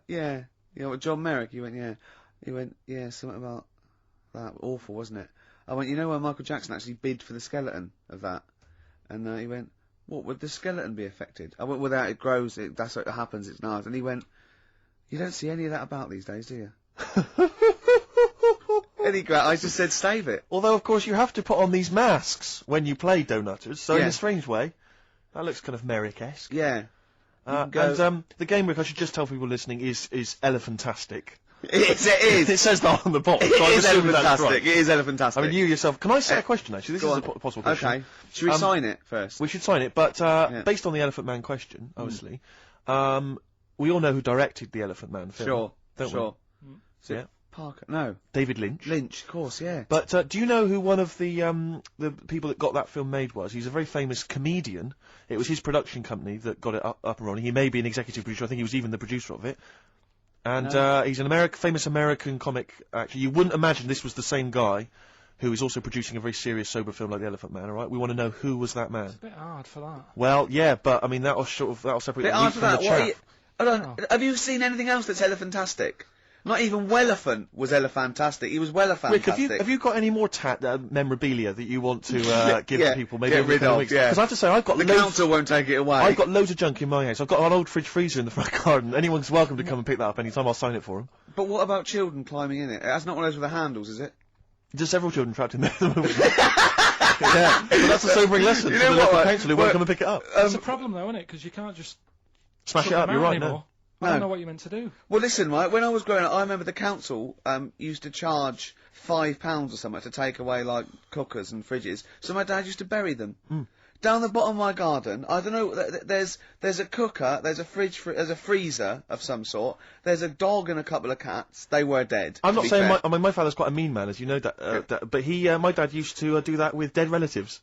yeah. You know what, John Merrick? He went, yeah. He went, yeah, something about that. Awful, wasn't it? I went, you know where Michael Jackson actually bid for the skeleton of that? And he went, what, would the skeleton be affected? I went, without it grows, that's what happens, it's nice. And he went, you don't see any of that about these days, do you? I just said, save it. Although, of course, you have to put on these masks when you play Donutters, so in Yeah. a strange way, that looks kind of Merrick-esque. Yeah. And the game, Rick, I should just tell people listening, is elephantastic. It is. It says that on the box. It so I'm is assuming that's elephantastic. right. It is elephantastic. I mean, you yourself... Can I set a question, actually? This Go is on. a possible question. Okay. Should we sign it first? We should sign it, but based on the Elephant Man question, obviously, we all know who directed the Elephant Man film. Sure. Don't sure. we? Yeah. Parker. No. David Lynch. Lynch, of course, yeah. But do you know who one of the people that got that film made was? He's a very famous comedian. It was his production company that got it up and running. He may be an executive producer. I think he was even the producer of it. And he's an famous American comic actor. You wouldn't imagine this was the same guy who is also producing a very serious, sober film like The Elephant Man, all right? We want to know who was that man. It's a bit hard for that. Well, yeah, but, I mean, that'll separate the wheat from the chaff. Have you seen anything else that's elephantastic? Not even Wellephant was elephantastic. He was Wellefantastic. Rick, have you got any more memorabilia that you want to give to people? Maybe get over the rid coming of, weeks? yeah. Because I have to say, I've got The loads. council won't take it away. I've got loads of junk in my house. I've got an old fridge freezer in the front garden. Anyone's welcome to come and pick that up anytime. I'll sign it for them. But what about children climbing in it? That's not one of those with the handles, is it? There's several children trapped in there at the moment. Yeah, but that's a sobering lesson You to know the what, local right? council who won't come and pick it up. It's a problem though, isn't it? Because you can't just Smash put it up, them you're out right, anymore. I don't know what you're meant to do. Well, listen, right, when I was growing up, I remember the council used to charge £5 or something to take away, like, cookers and fridges, so my dad used to bury them. Down the bottom of my garden, I don't know, there's a cooker, there's a fridge, there's a freezer of some sort, there's a dog and a couple of cats. They were dead. I'm not to be saying fair. my father's quite a mean man, as you know, but my dad used to do that with dead relatives.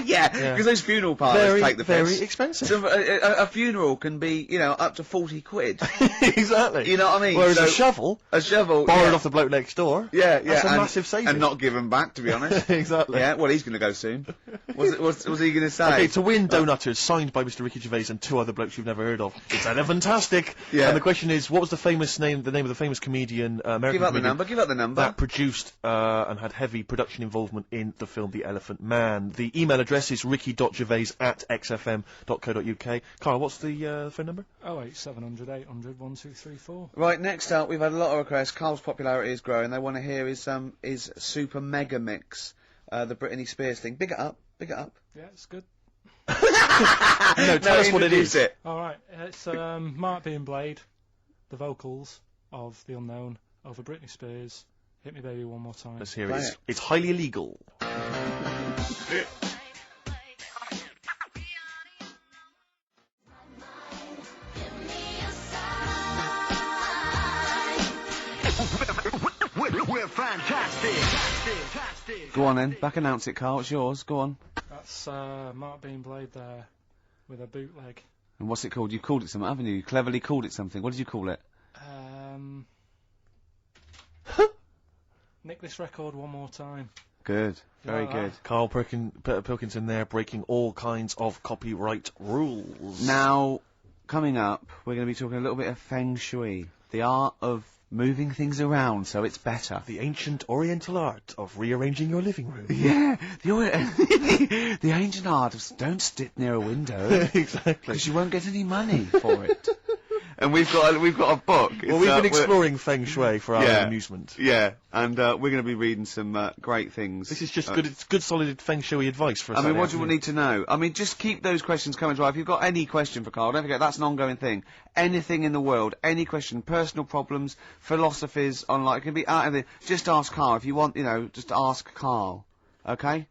Yeah, because those funeral parlours take the piss. Very expensive. So a funeral can be, you know, up to 40 quid. Exactly. You know what I mean? Whereas So, a shovel, borrowed off the bloke next door. Yeah, That's a massive saving. And not given back, to be honest. Exactly. Yeah, well, he's going to go soon. Was he going to say? Okay, to win Donutters, signed by Mr. Ricky Gervais and two other blokes you've never heard of. It's elephantastic. Yeah. And the question is, what was the name of the famous comedian, American Give up the comedian number, give up the number. that produced and had heavy production involvement in the film The Elephant Man? The email address is ricky.gervais@xfm.co.uk. Karl, what's the phone number? 08700 800 1234. Right, next up, we've had a lot of requests. Karl's popularity is growing. They want to hear his Super Mega Mix, the Britney Spears thing. Big it up, big it up. Yeah, it's good. No, tell us what it is. It. Alright, it's Mark being Blade, the vocals of The Unknown over Britney Spears. Hit Me Baby One More Time. Let's hear Play it. it. It's highly illegal. We're fantastic. Go on then, back announce it, Karl. It's yours. Go on. That's Mark being Blade there with a bootleg. And what's it called? You called it something, haven't you? You cleverly called it something. What did you call it? Nick this record one more time. Good. Very like good. that? Karl Pilkington there, breaking all kinds of copyright rules. Now, coming up, we're going to be talking a little bit of feng shui, the art of moving things around so it's better. The ancient oriental art of rearranging your living room. Yeah, the ancient art of don't sit near a window Exactly. because you won't get any money for it. and we've got a book. Well, we've been exploring feng shui for our own amusement. Yeah, and we're going to be reading some great things. This is just good. It's good, solid feng shui advice for us. I mean, what do you need to know? I mean, just keep those questions coming to life. If you've got any question for Karl, don't forget that's an ongoing thing. Anything in the world, any question, personal problems, philosophies, on like, it can be out of the. Just ask Karl if you want. You know, just ask Karl. Okay.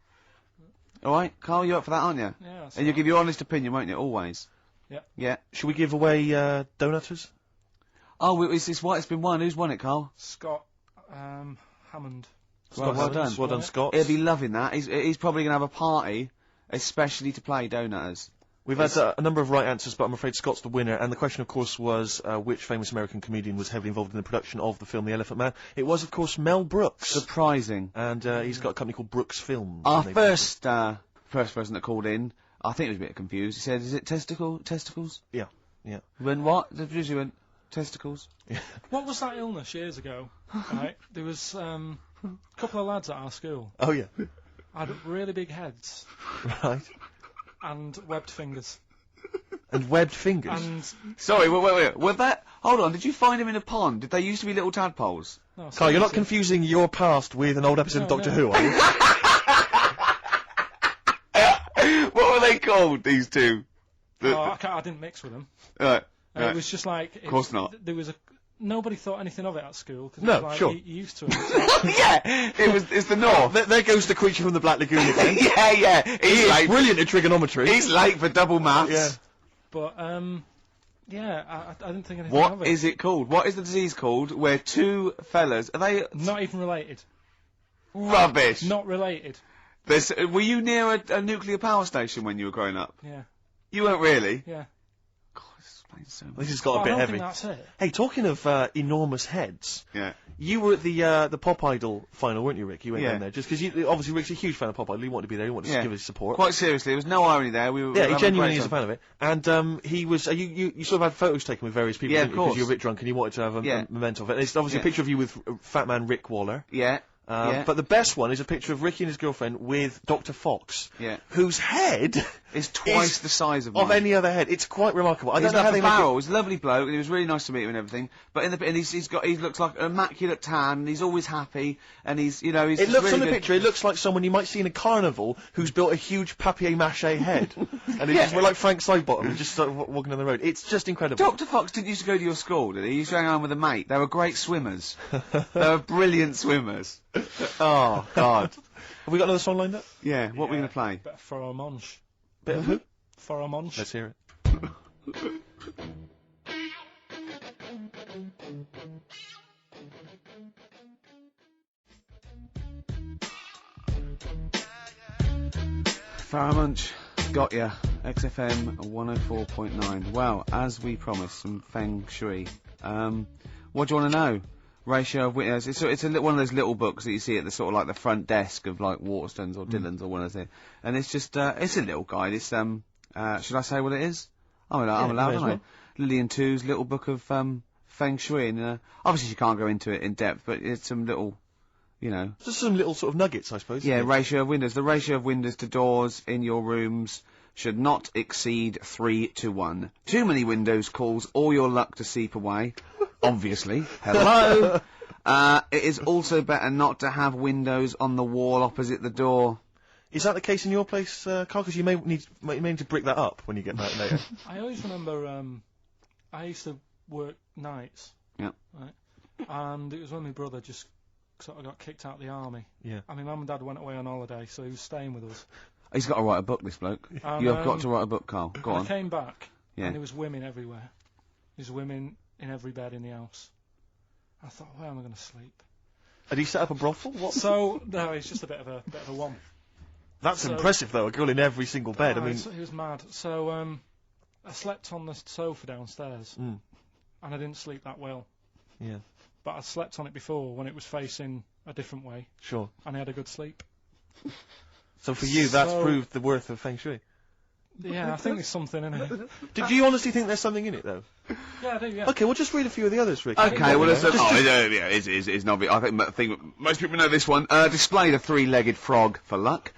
All right, Karl, you're up for that, aren't you? Yeah. And you'll give your honest opinion, won't you? Always. Yeah. Yeah. Should we give away donuters? Oh, it's been won. Who's won it, Karl? Scott Hammond. Well done. Well done, Scott. He'll be loving that. He's probably going to have a party, especially to play donuters. We've had a number of right answers, but I'm afraid Scott's the winner. And the question, of course, was which famous American comedian was heavily involved in the production of the film The Elephant Man? It was, of course, Mel Brooks. Surprising. And he's got a company called Brooks Films. Our first person that called in, I think he was a bit confused. He said, "Is it testicles?" Yeah, yeah. When what? The producer went, testicles. Yeah. What was that illness years ago? Right, there was a couple of lads at our school Oh, yeah. had really big heads Right. and webbed fingers. And webbed fingers. And Sorry, wait. Were that? Hold on. Did you find him in a pond? Did they used to be little tadpoles? no, Karl, you're not seriously. confusing your past with an old episode of No, Doctor no. Who, are you? What were they called? These two? Oh, I didn't mix with them. Right. It was just like. Of course not. There was nobody thought anything of it at school. 'Cause No, it was like, sure. You used to it. Yeah, it's the North. There goes the creature from the Black Lagoon again. yeah. He is late. brilliant at trigonometry. He's late for double maths. Yeah. But yeah, I didn't think anything of What it. is it called? What is the disease called where two fellas, are they Not even related. rubbish? Not related. Were you near a nuclear power station when you were growing up? Yeah. You weren't really? Yeah. God, this explains so much. This has got Oh, a I bit don't heavy. think that's it. Hey, talking of enormous heads, Yeah. you were at the Pop Idol final, weren't you, Rick? You went Yeah. down there just because obviously Rick's a huge fan of Pop Idol. He wanted to be there. He wanted to give his support. Quite seriously, there was no irony there. We were Yeah, having he a genuinely great is a time. fan of it. And he was. You sort of had photos taken with various people. Yeah, didn't of you? course. Because you were a bit drunk and you wanted to have a memento of it. And it's obviously a picture of you with Fat Man Rick Waller. Yeah. But the best one is a picture of Ricky and his girlfriend with Dr. Fox. Yeah. Whose head It's twice the size of mine. of any other head. It's quite remarkable. I He's don't know how like they a make it. barrel. He's a lovely bloke, and he was really nice to meet him and everything. But he looks like an immaculate tan, and he's always happy, and he's It just looks really on the good. picture, it looks like someone you might see in a carnival who's built a huge papier-mâché head. And it's just, we're like Frank Sidebottom, just sort of walking on the road. It's just incredible. Dr. Fox didn't used to go to your school, did he? He used to hang around with a mate. They were great swimmers. They were brilliant swimmers. Oh, God. Have we got another song lined up? Yeah, what are we going to play? Bit of Pharomonge. Bit of who? Pharomonge. Let's hear it. Faramunch, got ya. XFM 104.9. Well, as we promised, some feng shui. What do you want to know? Ratio of witness. It's one of those little books that you see at the sort of like the front desk of like Waterstones or Dillon's or one of those. And it's just it's a little guide. It's should I say what it is? I'm allowed, may as aren't I? well. Lillian Tu's little book of feng shui. And obviously you can't go into it in depth, but it's some little, you know. Just some little sort of nuggets, I suppose. Yeah, isn't it? ratio of windows. The ratio of windows to doors in your rooms should not exceed 3-1. Too many windows calls all your luck to seep away. Obviously. Hello. It is also better not to have windows on the wall opposite the door. Is that the case in your place, Karl? Because you may need to brick that up when you get back later. I always remember I used to work nights. Yeah. Right. And it was when my brother just sort of got kicked out of the army. Yeah. And my mum and dad went away on holiday, so he was staying with us. He's got to write a book, this bloke. And, You have got to write a book, Karl. Go I on. came back, Yeah. and there was women everywhere. There's women in every bed in the house. I thought, where am I going to sleep? Had he set up a brothel? What? So no, it's just a bit of a one. That's so- impressive, though. A girl in every single bed. I mean, He was mad. So I slept on the sofa downstairs, Mm. and I didn't sleep that well. yeah, But I slept on it before when it was facing a different way, sure. and I had a good sleep. So for you, that's So- proved the worth of feng shui. Yeah, I think there's something in it. Did you honestly think there's something in it, though? Yeah, I do. Yeah. Okay, we'll just read a few of the others, Rick. Okay, well, Just- it's not. I think most people know this one. Display the three-legged frog for luck.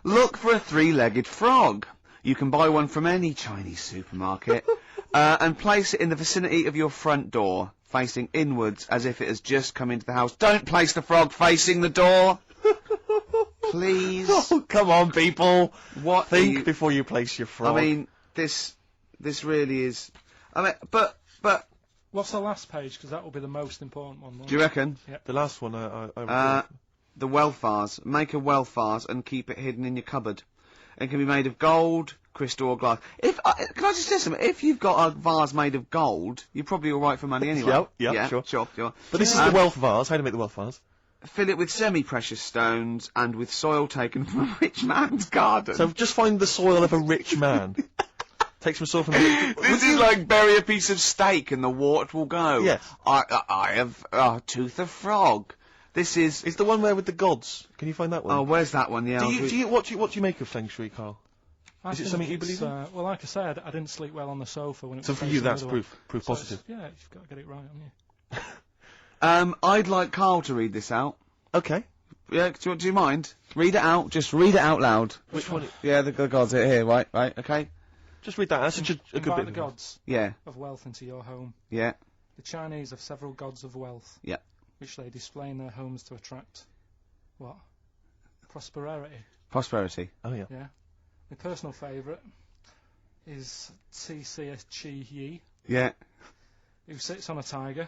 Look for a three-legged frog. You can buy one from any Chinese supermarket. And place it in the vicinity of your front door, facing inwards as if it has just come into the house. Don't place the frog facing the door! Please. Oh, come on, people. What Think before you place your frog. I mean, this really is... I mean, but... What's the last page? Because that will be the most important one. Do you reckon? Yep. the last one I The wealth vase. Make a wealth vase and keep it hidden in your cupboard. It can be made of gold, crystal or glass. Can I just say something? If you've got a vase made of gold, you're probably alright for money anyway. Yeah, sure. Sure. But this is the wealth vase. How to make the wealth vase? Fill it with semi-precious stones and with soil taken from a rich man's garden. So just find the soil of a rich man. Take some soil from the... This is like bury a piece of steak and the water will go. Yes. I have a tooth of frog. This is... It's the one where with the gods. Can you find that one? Oh, where's that one? Yeah. What do you make of Feng Shui, Karl? Is it something you believe in? Well, like I said, I didn't sleep well on the sofa when it was... So for you, that's facing the proof other way. positive. Yeah, you've got to get it right, haven't you? I'd like Karl to read this out. Okay. Yeah, do you mind? Read it out. Just read it out loud. Which one? Yeah, the gods are here. Right, okay. Just read that. That's a good Invite bit. the gods Yeah, of wealth into your home. yeah, The Chinese have several gods of wealth. Yeah. Which they display in their homes to attract... What? Prosperity. prosperity. Oh yeah. Yeah. My personal favourite is T.C.S.Chi Yi, Yeah. who sits on a tiger.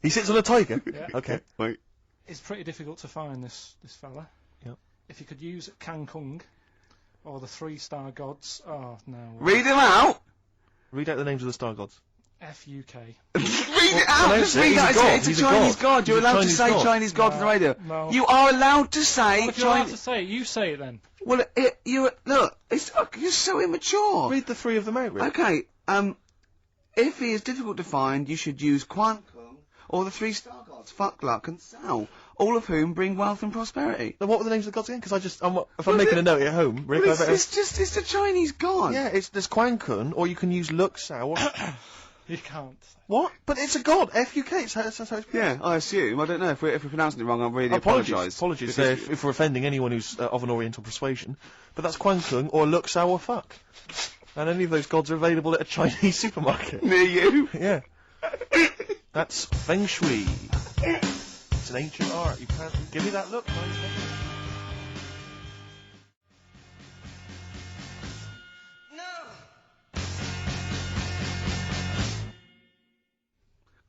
He sits on a tiger. Yeah. Okay. Wait. It's pretty difficult to find this fella. Yep. If you could use Kang Kung or the 3-star gods. Oh no. Read him out. Read out the names of the star gods. F.U.K. Read it out. no, Just sir, read he's a that. god. It's a He's a Chinese god. god. You're He's a allowed to Chinese say god. Chinese god on the radio. No. You are allowed to say Well, if you're allowed Chinese. to say it, you say it then. Well, look. You're so immature. Read the three of them out, Rick. Okay. If he is difficult to find, you should use Quan Kung or the 3-star gods, Fuck, Luck, and Sao, all of whom bring wealth and prosperity. Now, what were the names of the gods again? Because if I'm making a note at home, Rick, Well, I better... it's a Chinese god. Yeah, there's Quan Kun, or you can use Luk Sao. You can't. What? But it's a god. F-U-K. That's how it's... Yeah, I assume. I don't know if we're pronouncing it wrong. I really apologise. Apologies Because if we're offending anyone who's of an Oriental persuasion. But that's Quan Kun or Luk Sao or Fuck. And any of those gods are available at a Chinese supermarket. near you. Yeah. That's Feng Shui. It's an ancient art. You can't... Give me that look.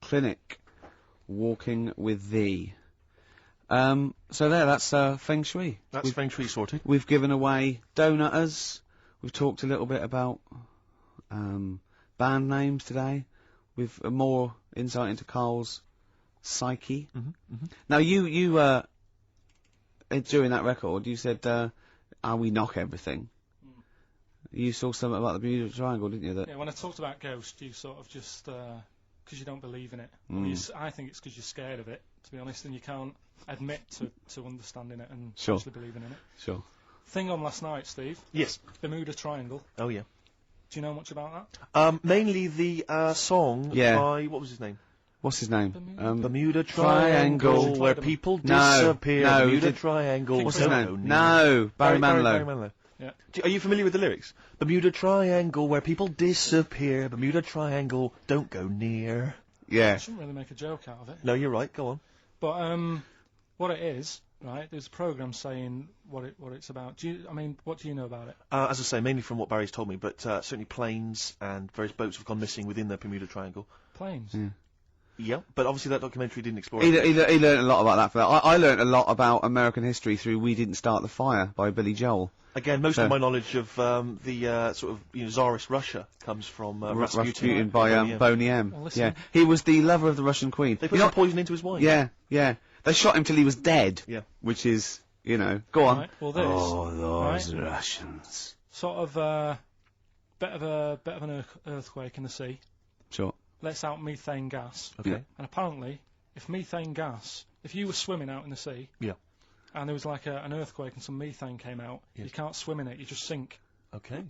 Clinic. Walking with thee. So that's Feng Shui. That's Feng Shui sorted. We've given away donutters. We've talked a little bit about band names today. With more insight into Karl's psyche. Now you during that record you said, we knock everything. You saw something about the Bermuda Triangle, didn't you? Yeah, when I talked about ghosts, you sort of just... because you don't believe in it. I think it's because you're scared of it, to be honest, and you can't admit to understanding it and Sure. actually believing in it. Sure. Thing on last night, Steve. Yes. Bermuda Triangle. Oh, yeah. Do you know much about that? Mainly the song Yeah. by... What was his name? What's his name? Bermuda Triangle. Triangle, where people No, disappear. no, Bermuda did- Triangle. What's his don't name? go near. No, Barry Manilow. Barry Manilow. Yeah. Are you familiar with the lyrics? Bermuda Triangle, where people disappear. Bermuda Triangle, don't go near. Yeah. I shouldn't really make a joke out of it. No, you're right. Go on. But what it is, right? There's a program saying what it's about. What do you know about it? As I say, mainly from what Barry's told me, but certainly planes and various boats have gone missing within the Bermuda Triangle. Planes. Yeah, but obviously that documentary didn't explore He it. learned a lot about that. For that. I learned a lot about American history through "We Didn't Start the Fire" by Billy Joel. Again, most of my knowledge of the sort of Tsarist Russia comes from Rasputin by Boney M. Well, listen. Yeah, he was the lover of the Russian queen. They put some poison into his wine. Yeah. They shot him till he was dead. Yeah. Which is, go on. Right, well, this. Oh, those right? Russians. Sort of bit of an earthquake in the sea. Sure. Lets out methane gas. Okay. Yeah. And apparently, if you were swimming out in the sea, Yeah. and there was like an earthquake and some methane came out, Yes. you can't swim in it, you just sink. Okay.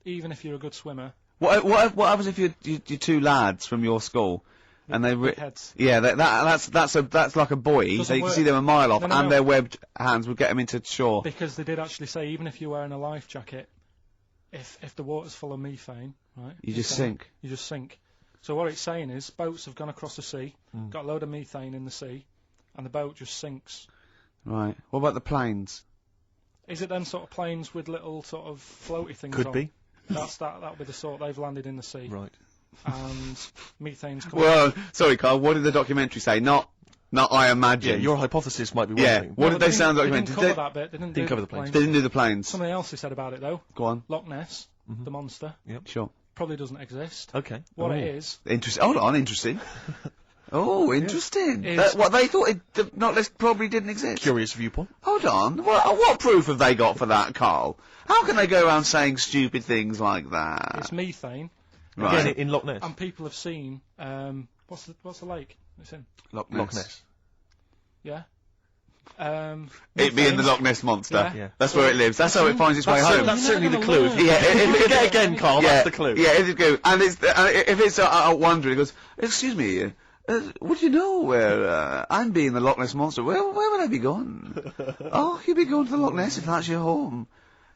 Even if you're a good swimmer. What happens if you're two lads from your school and they Big heads. Yeah, that's like a buoy. Doesn't You can work. see them a mile off, No, and no. their webbed hands would get them into shore. Because they did actually say, even if you're wearing a life jacket, if the water's full of methane, right? You just methane, sink. You just sink. So what it's saying is boats have gone across the sea, got a load of methane in the sea, and the boat just sinks. Right. What about the planes? Is it them sort of planes with little sort of floaty things Could on? be. That'll be the sort they've landed in the sea. Right. And methane's coming. Well, sorry, Carl. What did the documentary say? Not I imagine. Yeah, your hypothesis might be one Yeah. thing. What did they say on the They documentary? didn't cover that bit. They didn't cover do the planes. They didn't do the planes. Something else they said about it though. Go on. Loch Ness, the monster, Sure. probably doesn't exist. Okay. What it is, Interesting. Hold on. Interesting. Oh, interesting. Is- What they thought the Loch Ness probably didn't exist. Curious viewpoint. Hold on. What proof have they got for that, Carl? How can they go around saying stupid things like that? it's methane, Right. Again, in Loch Ness. and people have seen. What's the lake it's in? Loch Ness. Loch Ness. Yeah. It being the methane. Loch Ness monster. Yeah. Yeah. That's where it lives. That's how it finds its way home. That's You're certainly never the gonna clue. learn. Yeah, Again, Carl, that's the clue. Yeah, it's good. And if it's out wandering, it goes, excuse me, would you know where I'm being the Loch Ness monster? Where would I be going? Oh, you'd be going to the Loch Ness if that's your home.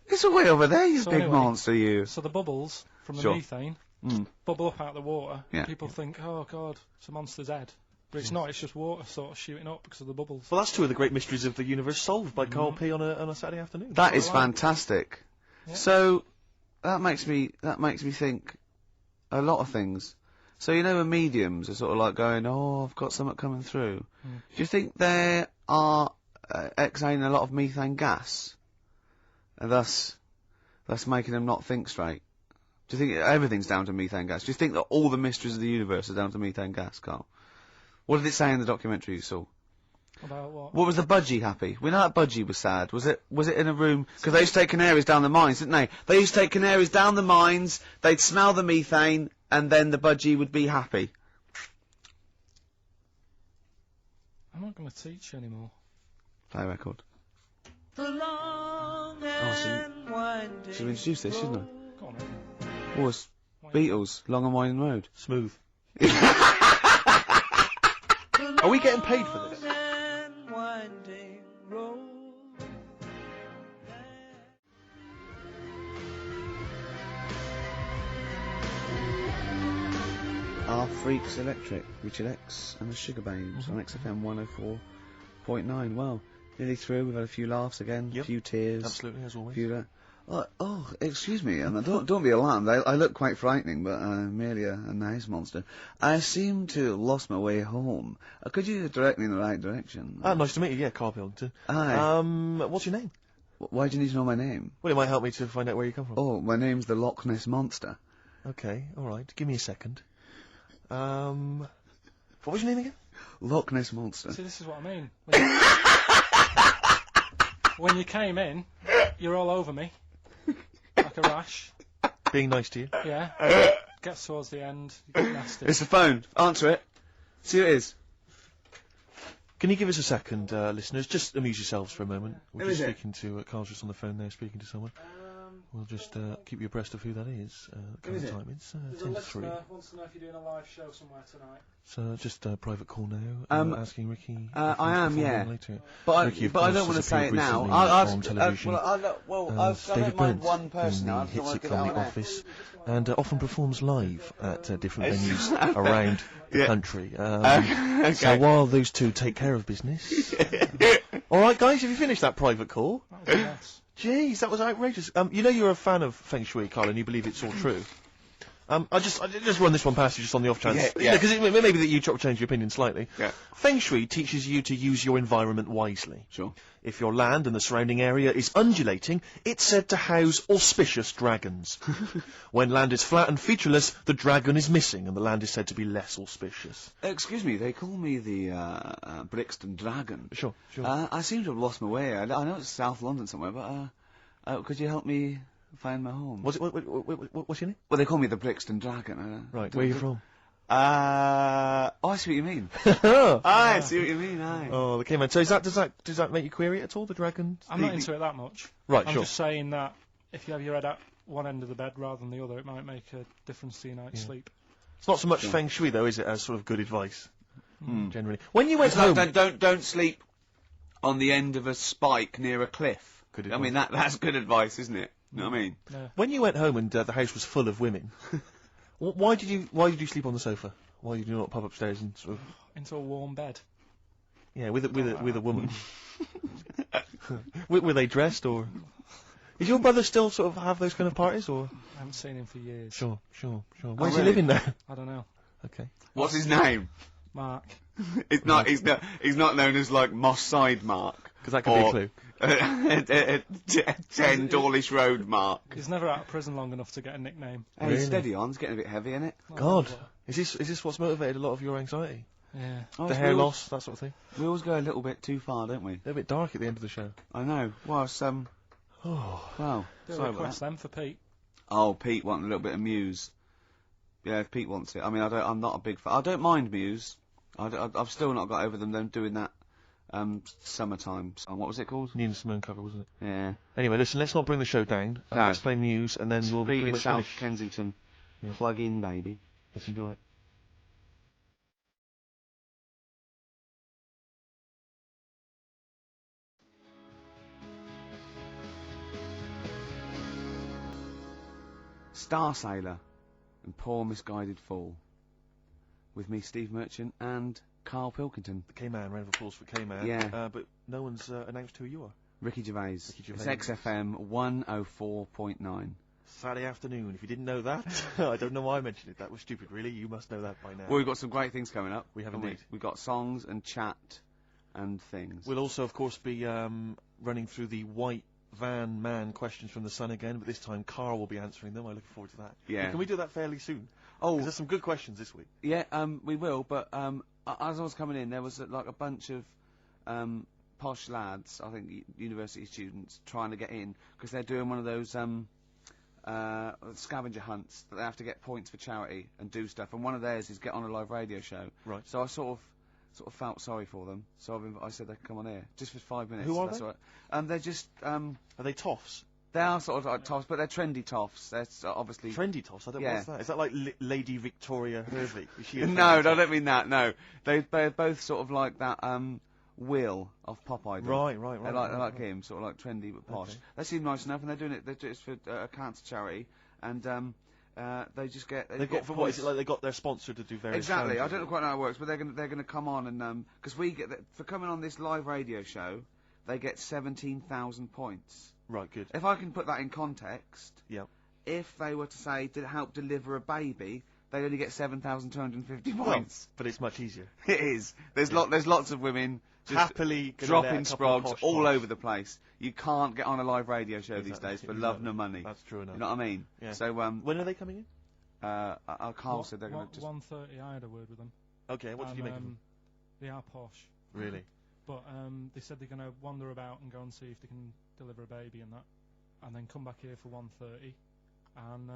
It's away over there, you So big anyway, monster, you. So the bubbles from the Sure. methane bubble up out of the water. Yeah. People think, oh god, it's a monster's head. But it's not, it's just water sort of shooting up because of the bubbles. Well, that's two of the great mysteries of the universe solved by Carl P on a Saturday afternoon. That is I like. fantastic. Yeah. So that makes me think a lot of things. So you know, when mediums are sort of like going, "Oh, I've got something coming through." Do you think they are exhaling a lot of methane gas, and thus making them not think straight? Do you think everything's down to methane gas? Do you think that all the mysteries of the universe are down to methane gas, Carl? What did it say in the documentary you saw? About what? What was the budgie happy? We know that budgie was sad. Was it in a room? Because they used to take canaries down the mines, didn't they? They used to take canaries down the mines, they'd smell the methane, and then the budgie would be happy. I'm not going to teach you anymore. Play a record. Oh, Should we introduce this, shouldn't I? Go on then. Oh, it's Beatles, Long and Winding Road. Smooth. Are we getting paid for this? Our Freaks Electric, Richard X and the Sugar Babes on XFM 104.9. Well, nearly through. We've had a few laughs again, a Yep. few tears. Absolutely, as always. Oh, excuse me, and don't be alarmed. I look quite frightening, but I'm merely a nice monster. I seem to have lost my way home. Could you direct me in the right direction? Nice to meet you. Yeah, Carl Pilkington. Hi. What's your name? Why do you need to know my name? Well, it might help me to find out where you come from. Oh, my name's the Loch Ness Monster. Okay, all right. Give me a second. What was your name again? Loch Ness Monster. See, this is what I mean. When you came in, you're all over me. Like a rash. Being nice to you. Yeah. Gets towards the end, you get nasty. It's the phone. Answer it. See who it is. Can you give us a second, listeners? Just amuse yourselves for a moment. We're Who just is it? speaking to Carl's just on the phone there, speaking to someone. We'll just keep you abreast of who that is. Current is it? time. It's 10 to 3. wants to know if you're doing a live show somewhere tonight. So just a private call now. Asking Ricky. if I he's am, performing yeah. Later. But Ricky, of I course, don't want to has say it appeared now. recently on television. I David don't mind Brent one person. in the I hit don't want to sitcom get out The on air. Office, and often performs live at different venues around the Yeah. country. Okay. So while those two take care of business, all right, guys, have you finished that private call? That was a mess. Jeez, that was outrageous. You know you're a fan of Feng Shui, Karl, and you believe it's all true. I just run this one past you just on the off chance. Yeah. Because it may be that you change your opinion slightly. Yeah. Feng Shui teaches you to use your environment wisely. Sure. If your land and the surrounding area is undulating, it's said to house auspicious dragons. When land is flat and featureless, the dragon is missing and the land is said to be less auspicious. Excuse me, they call me the Brixton Dragon. Sure. I seem to have lost my way. I know it's South London somewhere, but could you help me find my home? What's your name? Well, they call me the Brixton Dragon. Right, where are you from? I see what you mean. I see what you mean. Aye. Oh, the K-Man. So does that make you query it at all, the dragon? I'm not into it that much. Right, I'm sure. just saying that if you have your head at one end of the bed rather than the other, it might make a difference to your night's sleep. It's not so much Feng Shui, though, is it, as sort of good advice, generally. When you went home... Don't sleep on the end of a spike near a cliff. Good I mean, advice. that's good advice, isn't it? You know what I mean? No. When you went home and the house was full of women, why did you sleep on the sofa? Why did you not pop upstairs and sort of Into a warm bed. with a woman? Were they dressed or? Is your brother still sort of have those kind of parties or? I haven't seen him for years. Sure. Where's he really? living now? I don't know. Okay. What's his name? Mark. He's not known as like Moss Side Mark. Because that could be a clue. 10 Dawlish Road Mark. He's never out of prison long enough to get a nickname. Hey, Really? steady on, it's getting a bit heavy, isn't it? God, is this what's motivated a lot of your anxiety? Yeah. The hair loss, that sort of thing. We always go a little bit too far, don't we? A little bit dark at the end of the show. I know. Well, wow. Do a Sorry about request that. then for Pete. Oh, Pete wanting a little bit of Muse. Yeah, if Pete wants it. I mean, I'm not a big fan. I don't mind Muse. I've still not got over them doing that summertime song. What was it called? Nina Simone cover, wasn't it? Yeah. Anyway, listen, let's not bring the show down. No. Let's play news, and then we'll Street pretty in much South finish. Kensington. Yeah. Plug in, baby. Let's enjoy it. Star Sailor and Poor Misguided Fool. With me, Steve Merchant, and Karl Pilkington. The K-Man, round of applause for K-Man. Yeah. But no one's announced who you are. Ricky Gervais. Ricky Gervais. It's XFM 104.9. Saturday afternoon. If you didn't know that, I don't know why I mentioned it. That was stupid, really. You must know that by now. Well, we've got some great things coming up. We have haven't indeed. We've got songs and chat and things. We'll also, of course, be running through the white van man questions from the Sun again, but this time Karl will be answering them. I look forward to that. Yeah. Can we do that fairly soon? Oh, 'Cause there's some good questions this week. yeah, we will, but as I was coming in, there was like a bunch of posh lads, I think university students, trying to get in, because they're doing one of those scavenger hunts that they have to get points for charity and do stuff, and one of theirs is get on a live radio show. Right. So I sort of felt sorry for them, so I said they could come on here, just for 5 minutes. Who are that's they? all right. They're just, Are they toffs? they are sort of like toffs, but they're trendy toffs. They're obviously... Trendy toffs? I don't know Yeah. what's that. Is that like Lady Victoria Hervey? Is she a No, trendy I toff? don't mean that, no. They're both sort of like that, Will of Pop Idol. Right. They're like him, sort of like trendy but posh. Okay. They seem nice enough, and they're doing it for a cancer charity, and they just get... They've got, for what is it, like they got their sponsor to do various Exactly, I challenges? don't know quite how it works, but they're gonna come on and, because we get, for coming on this live radio show, they get 17,000 points. Right, good. If I can put that in context, Yep. if they were to say to help deliver a baby, they only get 7,250 Well, points. but it's much easier. It is. There's lots of women just Happily gonna let dropping a couple of sprogs posh all posh. over the place. You can't get on a live radio show these Exactly, days for love nor money. That's true enough. You know what I mean? Yeah. So When are they coming in? Carl said they're going to just... 1:30. I had a word with them. Okay, what did you make of them? They are posh, Really? but they said they're going to wander about and go and see if they can deliver a baby and that, and then come back here for 1:30. And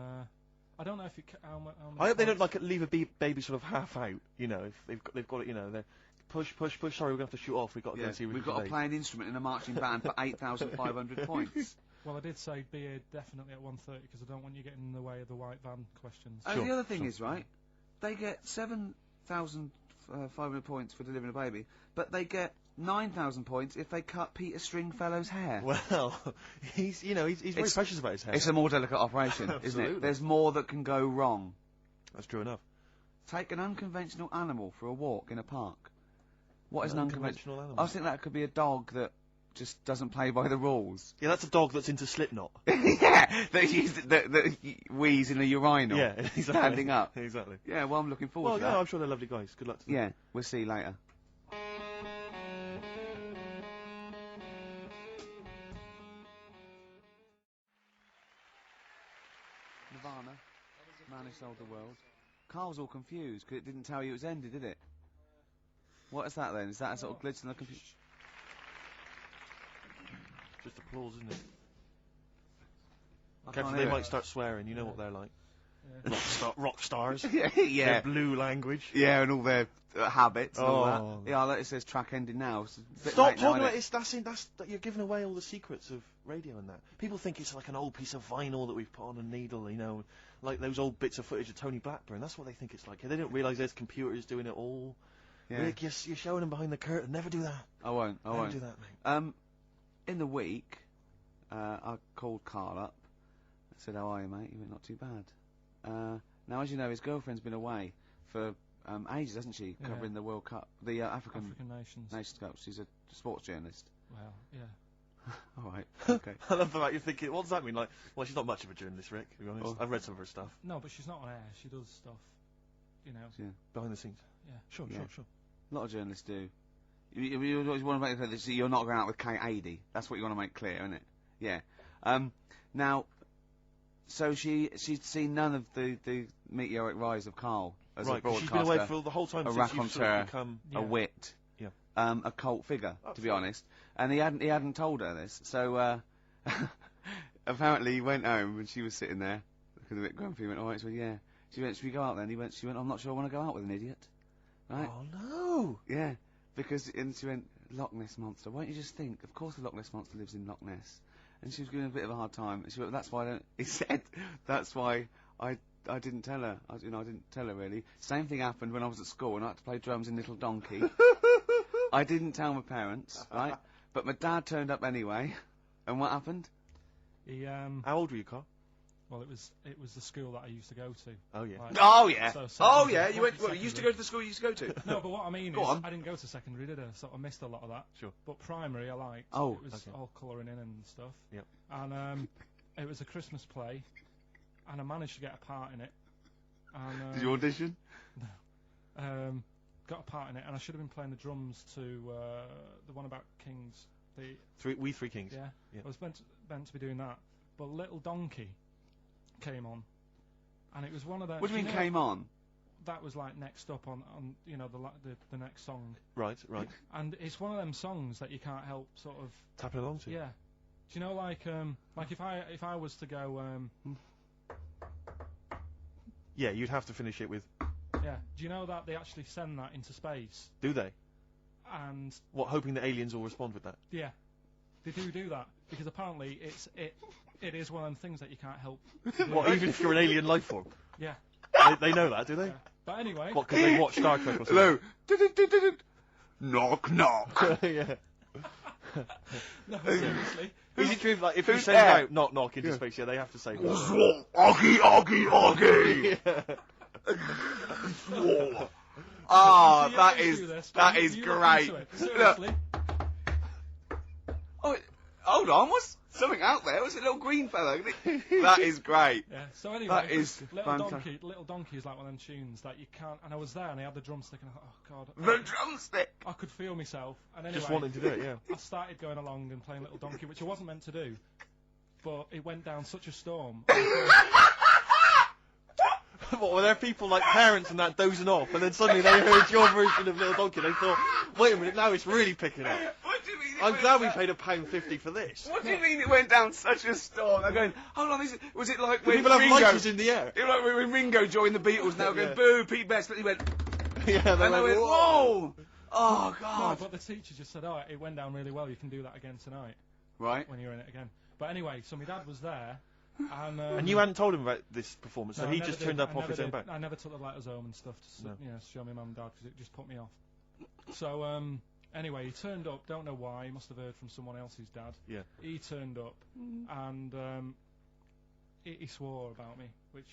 I don't know if it. How many I hope they don't points- like leave a baby sort of half out. You know, if they've got it. You know, they're push. Sorry, we're going to have to shoot off. We've got to go Yeah, and see. we've got to play an instrument in a marching band for 8,500 points. Well, I did say be here definitely at 1:30 because I don't want you getting in the way of the white van questions. And Sure, the other thing sure. is, right, they get 7,500 points for delivering a baby, but they get 9,000 points if they cut Peter Stringfellow's hair. Well, he's very It's- precious about his hair. It's a more delicate operation, isn't Absolutely. it? There's more that can go wrong. That's true enough. Take an unconventional animal for a walk in a park. What is an unconventional unconventional animal? I think that could be a dog that just doesn't play by the rules. Yeah, that's a dog that's into Slipknot. Yeah, that wheeze in a urinal. Yeah, exactly. Standing up. Exactly. Yeah, well, I'm looking forward Well, to yeah, that. I'm sure they're lovely guys. Good luck to them. Yeah, we'll see you later. Nirvana, Man Who Sold the World. Carl's all confused because it didn't tell you it was ended, did it? What is that then? Is that a sort of glitch in the computer? Just applause, isn't it? I Careful, can't they hear might it. start swearing. You know what they're like. Yeah. Rock stars. Yeah, Their yeah. blue language. Yeah, and all their habits and all Oh. that. Yeah, like it says track ending now. It's a bit Stop late now, talking innit? about it. That you're giving away all the secrets of radio and that. People think it's like an old piece of vinyl that we've put on a needle, you know, like those old bits of footage of Tony Blackburn. That's what they think it's like. They don't realise there's computers doing it all. Yeah. Rick, you're showing them behind the curtain. Never do that. I won't. Never do that, mate. In the week, I called Karl up said, how are you, mate? He went, not too bad. Now, as you know, his girlfriend's been away for ages, hasn't she? Yeah. Covering the World Cup, the African Nations. Cup. She's a sports journalist. Well, yeah. All right. Okay. I love the fact you're thinking, what does that mean? Like, well, she's not much of a journalist, Rick, to be honest. Oh. I've read some of her stuff. No, but she's not on air. She does stuff, you know. Yeah. Behind the scenes. Yeah. Sure. A lot of journalists do. You always want to make clear that you're not going out with Kate Adie. That's what you want to make clear, isn't it? Yeah. Now, so she'd seen none of the meteoric rise of Karl as a Right, 'cause broadcaster. she's been away for the whole time a since you've sort raconteur, of become... a wit, Yeah. a cult figure, to be honest. And he hadn't told her this. So apparently he went home and she was sitting there, looking a bit grumpy. He went, all right, so yeah. She went, should we go out then? She went, I'm not sure I want to go out with an idiot. Right? Oh, no! Yeah. And she went, Loch Ness Monster. Why don't you just think? Of course the Loch Ness Monster lives in Loch Ness. And she was giving a bit of a hard time. And she went, that's why he said, that's why I didn't tell her. I didn't tell her really. Same thing happened when I was at school and I had to play drums in Little Donkey. I didn't tell my parents, right? But my dad turned up anyway. And what happened? He How old were you, Carl? Well, it was the school that I used to go to. Oh, yeah. Like, Oh, yeah. so Oh, yeah. You secondary. used to go to the school you used to go to? No, but what I mean Go is, on. I didn't go to secondary, did I? So I missed a lot of that. Sure. But primary, I liked. Oh, it was okay. all colouring in and stuff. Yep. And it was a Christmas play, and I managed to get a part in it. And, Did you audition? got a part in it, and I should have been playing the drums to the one about Kings. We Three Kings. Yeah. Yeah. I was meant to be doing that, but Little Donkey came on, and it was one of the. What do you mean came on? That was like next up on the next song. Right. And it's one of them songs that you can't help sort of Tapping along to. Yeah. Do you know like if I was to go Yeah, you'd have to finish it with... Yeah. Do you know that they actually send that into space? Do they? And What, hoping that aliens will respond with that? yeah, they do that because apparently it is one of them things that you can't help. What, even if you're an alien life form? Yeah. They know that, do they? Yeah. But anyway. What, because they watch Star Trek or something? Hello. Knock, knock. Yeah. No, seriously. Is it true, like, if you who's send there? out knock knock into space, yeah, they have to say... Oggy, oggy, oggy. Ah, that is You look great. into it. Seriously. Oh, hold on, what's something out there? What's a little green fella? That is great. Yeah. So anyway, That is Little Donkey is like one of them tunes that you can't. And I was there, and I had the drumstick, and I thought, oh god, The drumstick. I could feel myself. And anyway, Just wanting to do it, yeah. I started going along and playing Little Donkey, which I wasn't meant to do, but it went down such a storm. What, were there people like parents and that dozing off, and then suddenly they heard your version of Little Donkey, they thought, wait a minute, now it's really picking up. What do you mean? I'm glad we paid £1.50 for this. What do you mean it went down such a storm? They're going, hold on, was it like when People have Ringo... lights in the air. It was like when Ringo joined the Beatles, now going, Yeah. boo, Pete Best, but he went... Yeah, and they went, whoa! Oh, No, God. but the teacher just said, oh, it went down really well, you can do that again tonight, Right. when you're in it again. But anyway, so my dad was there, And you hadn't told him about this performance, no, so I he never just did. turned up I off never his own did. back. I never took the letters home and stuff to No. show my mum and dad, because it just put me off. So, anyway, he turned up, don't know why, he must have heard from someone else's dad. Yeah. He turned up, and he swore about me, which...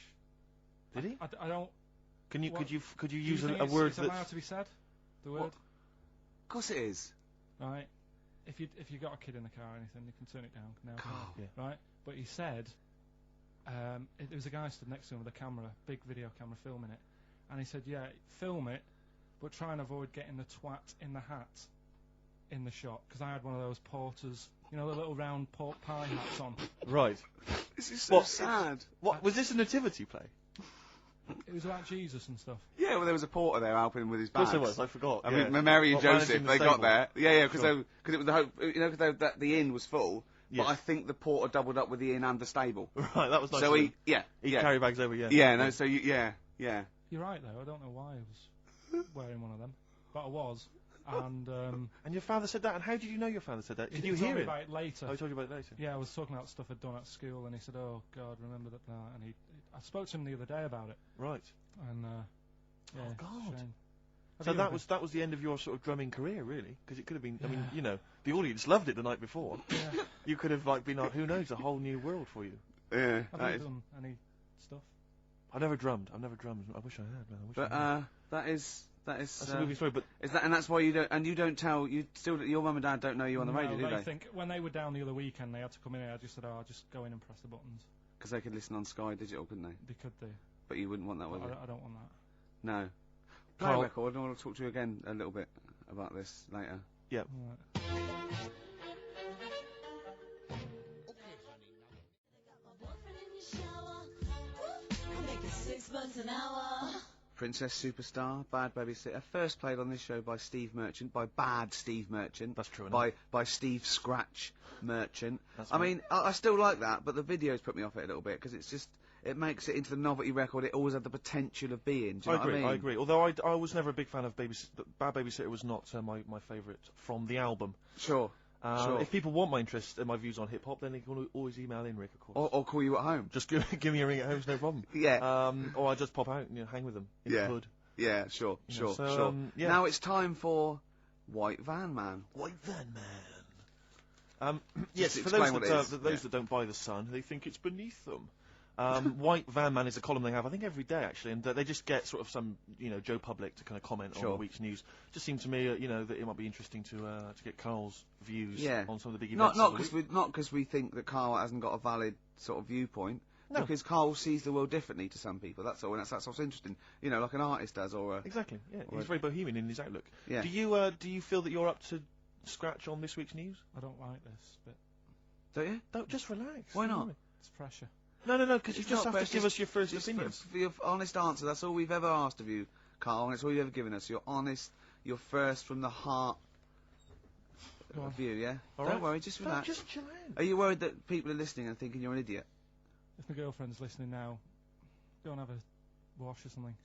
Did he? I don't... Could you what- use do you think a word it's allowed that's... to be said? The word? What? Of course it is. Right. If you got a kid in the car or anything, you can turn it down now. can't you? Yeah. Right. But he said, there was a guy stood next to him with a camera, big video camera, filming it, and he said, yeah, film it, but try and avoid getting the twat in the hat in the shot, because I had one of those porters, you know, the little round pork pie hats on. Right. This is so What? sad. What, was this a nativity play? It was about Jesus and stuff. Yeah, well, there was a porter there helping him with his Of course bags. there was, I forgot. I yeah. mean, Mary and What, Joseph, managing the they got stable? there. Yeah, because Sure. it was the hope, you know, because the inn was full. Yes. But I think the porter doubled up with the inn and the stable. Right, that was nice. So of he, him. yeah, He yeah, carry bags over, yeah. yeah, no, so yeah. You're right though. I don't know why I was wearing one of them, but I was. And And your father said that, and how did you know your father said that? Did he you told hear me it? about it later. Oh, he told you about it later. Yeah, I was talking about stuff I'd done at school, and he said, "Oh God, remember that?" And I spoke to him the other day about it, Right. and yeah, Oh, God. shame. So that was the end of your sort of drumming career, really? Because it could have been. I mean, you know, the audience loved it the night before. Yeah. You could have like been, who knows, a whole new world for you. Yeah. Have that you is- done any stuff? I've never drummed. I wish I had. Man. I wish But I had. that is That's a movie story, but is that, and that's why you don't, and you don't tell, you still, your mum and dad don't know you on the radio, do they they? think when they were down the other weekend, they had to come in here. I just said, "Oh, I'll just go in and press the buttons." Because they could listen on Sky Digital, couldn't they? They could do. But you wouldn't want that, would you? I don't want that. No. Play Karl- a record, and I want to talk to you again a little bit about this later. yeah. Right. Princess Superstar, Bad Babysitter, first played on this show by Steve Merchant, by Bad Steve Merchant. That's true enough. By Steve Scratch Merchant. That's I right. mean, I still like that, but the videos put me off it a little bit, because it's just, it makes it into the novelty record it always had the potential of being. Do you know I agree. what I mean? I agree. Although I was never a big fan of Bad Babysitter was not my favourite from the album. Sure. Sure. If people want my interest and my views on hip hop, then they can always email in, Rick, of course. Or call you at home. Just give me a ring at home, it's no problem. Yeah. Or I just pop out and hang with them in Yeah. the hood. Yeah, sure, You know, sure, so, sure. yeah. Now it's time for White Van Man. White Van Man. Yes, for explain those what it is. those that don't buy the Sun, they think it's beneath them. White Van Man is a column they have, I think, every day actually, and they just get sort of some, Joe Public to kind of comment on Sure. the week's news. Just seemed to me, that it might be interesting to get Karl's views Yeah. on some of the big Not events. not because we think that Karl hasn't got a valid sort of viewpoint. No. Because Karl sees the world differently to some people. That's all. And that's what's interesting. Like an artist does, or a, Exactly. Yeah, Or he's very bohemian in his outlook. Yeah. Do you feel that you're up to scratch on this week's news? I don't like this bit. don't you? Don't just relax. Why not? It's pressure. No, because you It's just not, have but to give us your first just opinions. for your honest answer. That's all we've ever asked of you, Karl, and it's all you've ever given us. Your honest, your first from the heart Go on. view. Yeah. All Don't right. worry, just Don't relax. just chill out. Are you worried that people are listening and thinking you're an idiot? If my girlfriend's listening now, go and have a wash or something.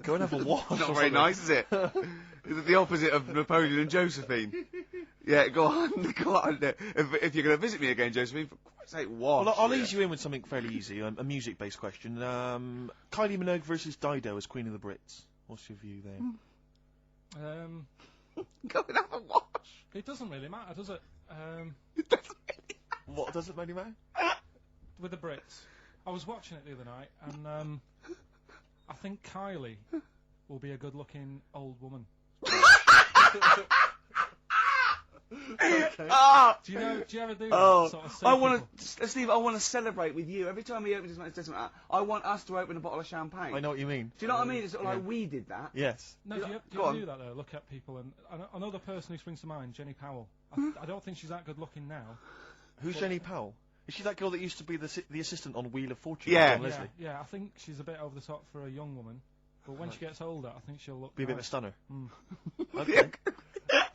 Go and have a wash. Not or very something. nice, is it? Is it the opposite of Napoleon and Josephine? Yeah, go on, go on. If you're going to visit me again, Josephine, for Christ's sake, wash. Well, I'll yeah. ease you in with something fairly easy, a music-based question. Kylie Minogue versus Dido as Queen of the Brits. What's your view there? Go and have a wash. It doesn't really matter, does it? What does it really matter? With the Brits, I was watching it the other night, and I think Kylie will be a good-looking old woman. Ah! Do you ever do Oh, that sort of see I want people? to, Steve. I want to celebrate with you. Every time he opens his mouth, it doesn't matter. I want us to open a bottle of champagne. I know what you mean. Do you know what I mean? It's sort of Yeah. like we did that. Yes. No, You do know- you, do go you on. ever do that though? Look at people, and another person who springs to mind, Jenny Powell. I don't think she's that good looking now. Who's Jenny Powell? Is she that girl that used to be the assistant on Wheel of Fortune? Yeah. John Leslie. Yeah, I think she's a bit over the top for a young woman. But when she gets older, I think she'll look Be a bit of a nice. stunner. Mm. Okay.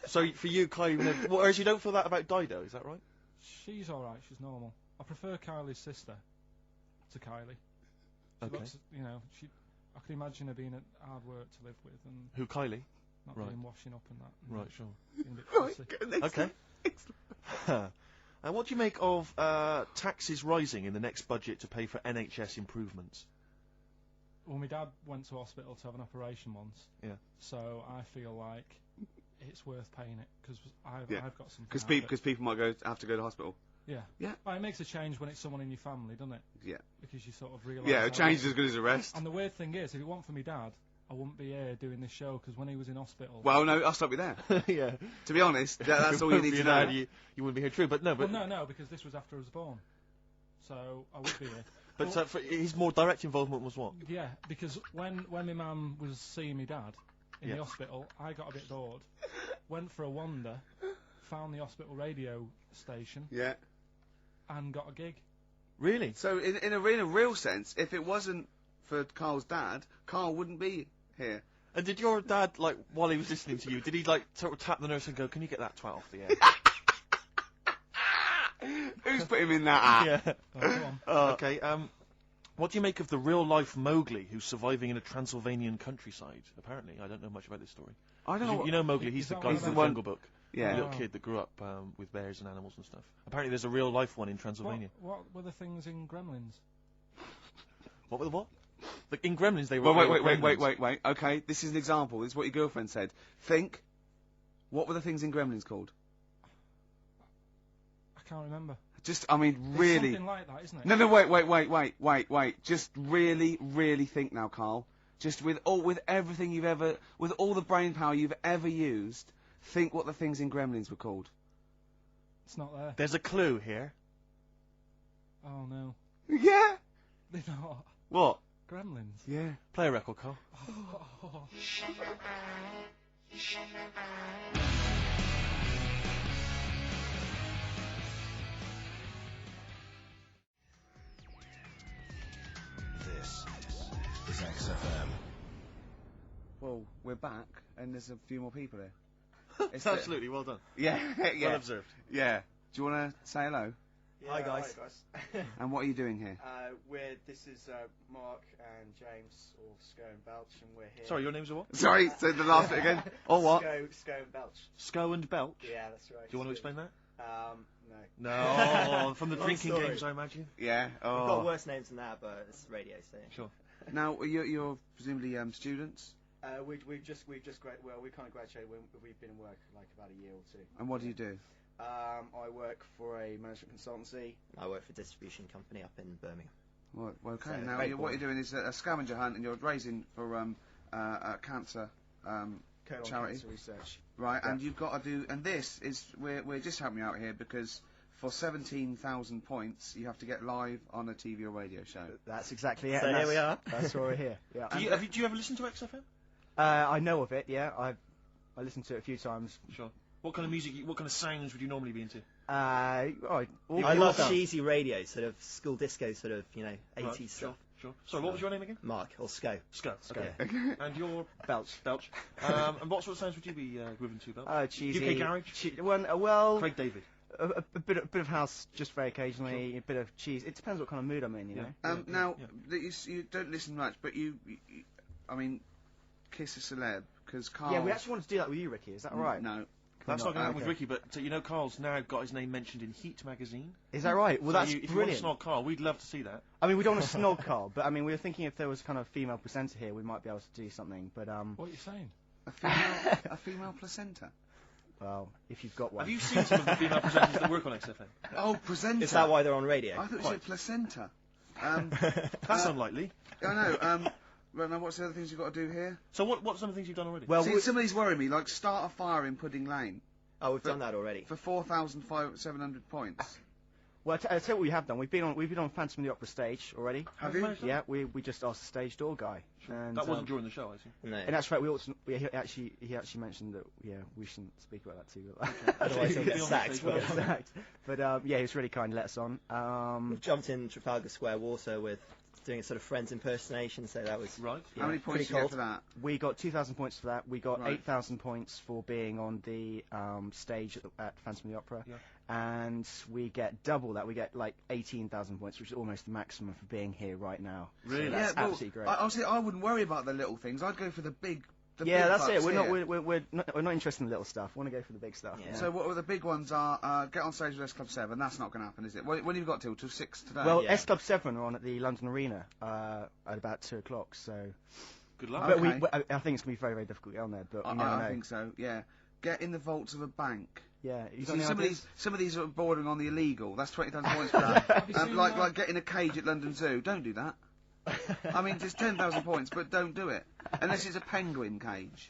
So for you, Kylie Minogue, whereas you don't feel that about Dido, is that right? She's alright, she's normal. I prefer Kylie's sister to Kylie. She Okay. looks, I could imagine her being a hard work to live with and Who, Kylie? not Right. being washing up and that. and Right, sure. being a bit Right, fussy. go next. Okay. And what do you make of taxes rising in the next budget to pay for NHS improvements? Well, my dad went to hospital to have an operation once. Yeah. So I feel like it's worth paying it because Yeah. I've got something. Because people might have to go to hospital. Yeah. Yeah. Well, it makes a change when it's someone in your family, doesn't it? Yeah. Because you sort of realise. Yeah, how a change is as good as a rest. And the weird thing is, if it weren't for me dad, I wouldn't be here doing this show because when he was in hospital. Well, no, I'll stop you there. Yeah. To be honest, that's all you need to know. You wouldn't be here, true, but no, but no, because this was after I was born. So I would be here. but for his more direct involvement was what? Yeah, because when my mum was seeing my dad in Yeah. the hospital, I got a bit bored, went for a wander, found the hospital radio station, Yeah. and got a gig. Really? So in a real sense, if it wasn't for Carl's dad, Karl wouldn't be here. And did your dad, like, while he was listening to you, did he, like, sort of tap the nurse and go, can you get that twat off the air? Who's put him in that app? Yeah. Oh, go on. Okay, what do you make of the real-life Mowgli who's surviving in a Transylvanian countryside? Apparently, I don't know much about this story. I don't know. You know Mowgli, Is he's the that guy one from of the them? Jungle Book. Yeah. The little Oh. kid that grew up with bears and animals and stuff. Apparently there's a real-life one in Transylvania. What were the things in Gremlins? What were the what? Like, in Gremlins, they were... Well, they were gremlins. wait. Okay, this is an example. This is what your girlfriend said. Think. What were the things in Gremlins called? I can't remember. Just, I mean, It's really. something like that, isn't it? No, wait. Just really think now, Carl. Just with everything you've ever, with all the brain power you've ever used, think what the things in Gremlins were called. It's not there. There's a clue here. Oh no. Yeah. They're not. What? Gremlins. Yeah. Play a record, Carl. Oh. This is XFM. Well, we're back, and there's a few more people here. It's absolutely well done. Yeah, yeah. Well observed. Yeah. Do you want to say hello? Yeah, Hi, guys. And what are you doing here? This is Mark and James, or Sko and Belch, and we're here. Sorry, your names are what? Sorry, say the last bit again. Or what? Sko and Belch. Sko and Belch. Yeah, that's right. Do you want to explain that? No. No, from the Long drinking story. games, I imagine. Yeah. We've got Oh. worse names than that, but it's radio, so. Sure. Now you're presumably students. We've just we kind of graduated. We've been in work like about a year or two. And what do you do? I work for a management consultancy. I work for a distribution company up in Birmingham. Well, okay. So, Now very what you're doing is a scavenger hunt, and you're raising for cancer. Colon Charity. Cancer Research. Right, Yeah. and you've got to do, and this is, we're just helping you out here because for 17,000 points you have to get live on a TV or radio show. That's exactly it. So and here we are. That's why we're here. Yeah. Do you ever listen to XFM? I know of it. Yeah. I listened to it a few times. Sure. What kind of music, what kind of sounds would you normally be into? I I love that. cheesy radio, sort of school disco, sort of, 80s Right, stuff. Sure. Sorry, what was your name again? Mark, or Sko. Sko. Okay. Yeah. And you're Belch. Belch. And what sort of sounds would you be given to, Belch? Cheesy. UK garage? Well, Craig David. a bit of house just very occasionally, a bit of cheese. It depends what kind of mood I'm in, you know. Now, yeah. you don't listen much, but you I mean, kiss a celeb, because Karl... Yeah, we actually wanted to do that with you, Ricky. Is that right? No. That's not going to happen with Okay. Ricky, but you know Carl's now got his name mentioned in Heat magazine. Is that right? Well, So that's if you want brilliant. to snog Carl, we'd love to see that. I mean, we don't want to snog Karl, but I mean, we were thinking if there was kind of a female presenter here, we might be able to do something. But What are you saying? A female placenta. well, if you've got one. Have you seen some of the female presenters that work on XFM? Oh, presenter. Is that why they're on radio? I thought you said placenta. That's unlikely. I know. Well, now what's the other things you've got to do here? So what's some of the things you've done already? Well, See, some of these worry me, like start a fire in Pudding Lane Oh, we've done that already. for 4,700 points. Ah. I'll tell you what we have done. We've been on Phantom of the Opera stage already. Have you? Yeah, we just asked the stage door guy. And, that wasn't during the show, I see. No. And that's right. He actually mentioned that. Yeah, we shouldn't speak about that too. Otherwise he'll get Be on the sacked. stage, but- Exact. But yeah, he was really kind. Let us on. We've jumped in Trafalgar Square Water with doing a sort of Friends impersonation, so that was Right. How many points pretty did you get cold. for that? We got 2,000 points for that. We got Right. 8,000 points for being on the stage at Phantom of the Opera. Yeah. And we get double that. We get like 18,000 points, which is almost the maximum for being here right now. Really? So that's yeah, well, absolutely great. Honestly, I wouldn't worry about the little things. I'd go for the big. Yeah, big that's it. bucks We're not, here. we're not interested in the little stuff. We want to go for the big stuff. Yeah. So what the big ones are? Get on stage with S Club 7. That's not going to happen, is it? When have you got till 6 today? Well, Yeah. S Club 7 are on at the London Arena at about 2 o'clock. So, Good luck. but Okay. I think it's going to be very, very difficult to get on there. But I, we never know. I think so. Yeah. Get in the vaults of a bank. Yeah, you got See, any some ideas? of these are bordering on the illegal. That's 20,000 points for that. Have you seen that? Like getting a cage at London Zoo. Don't do that. I mean, just 10,000 points, but don't do it unless it's a penguin cage.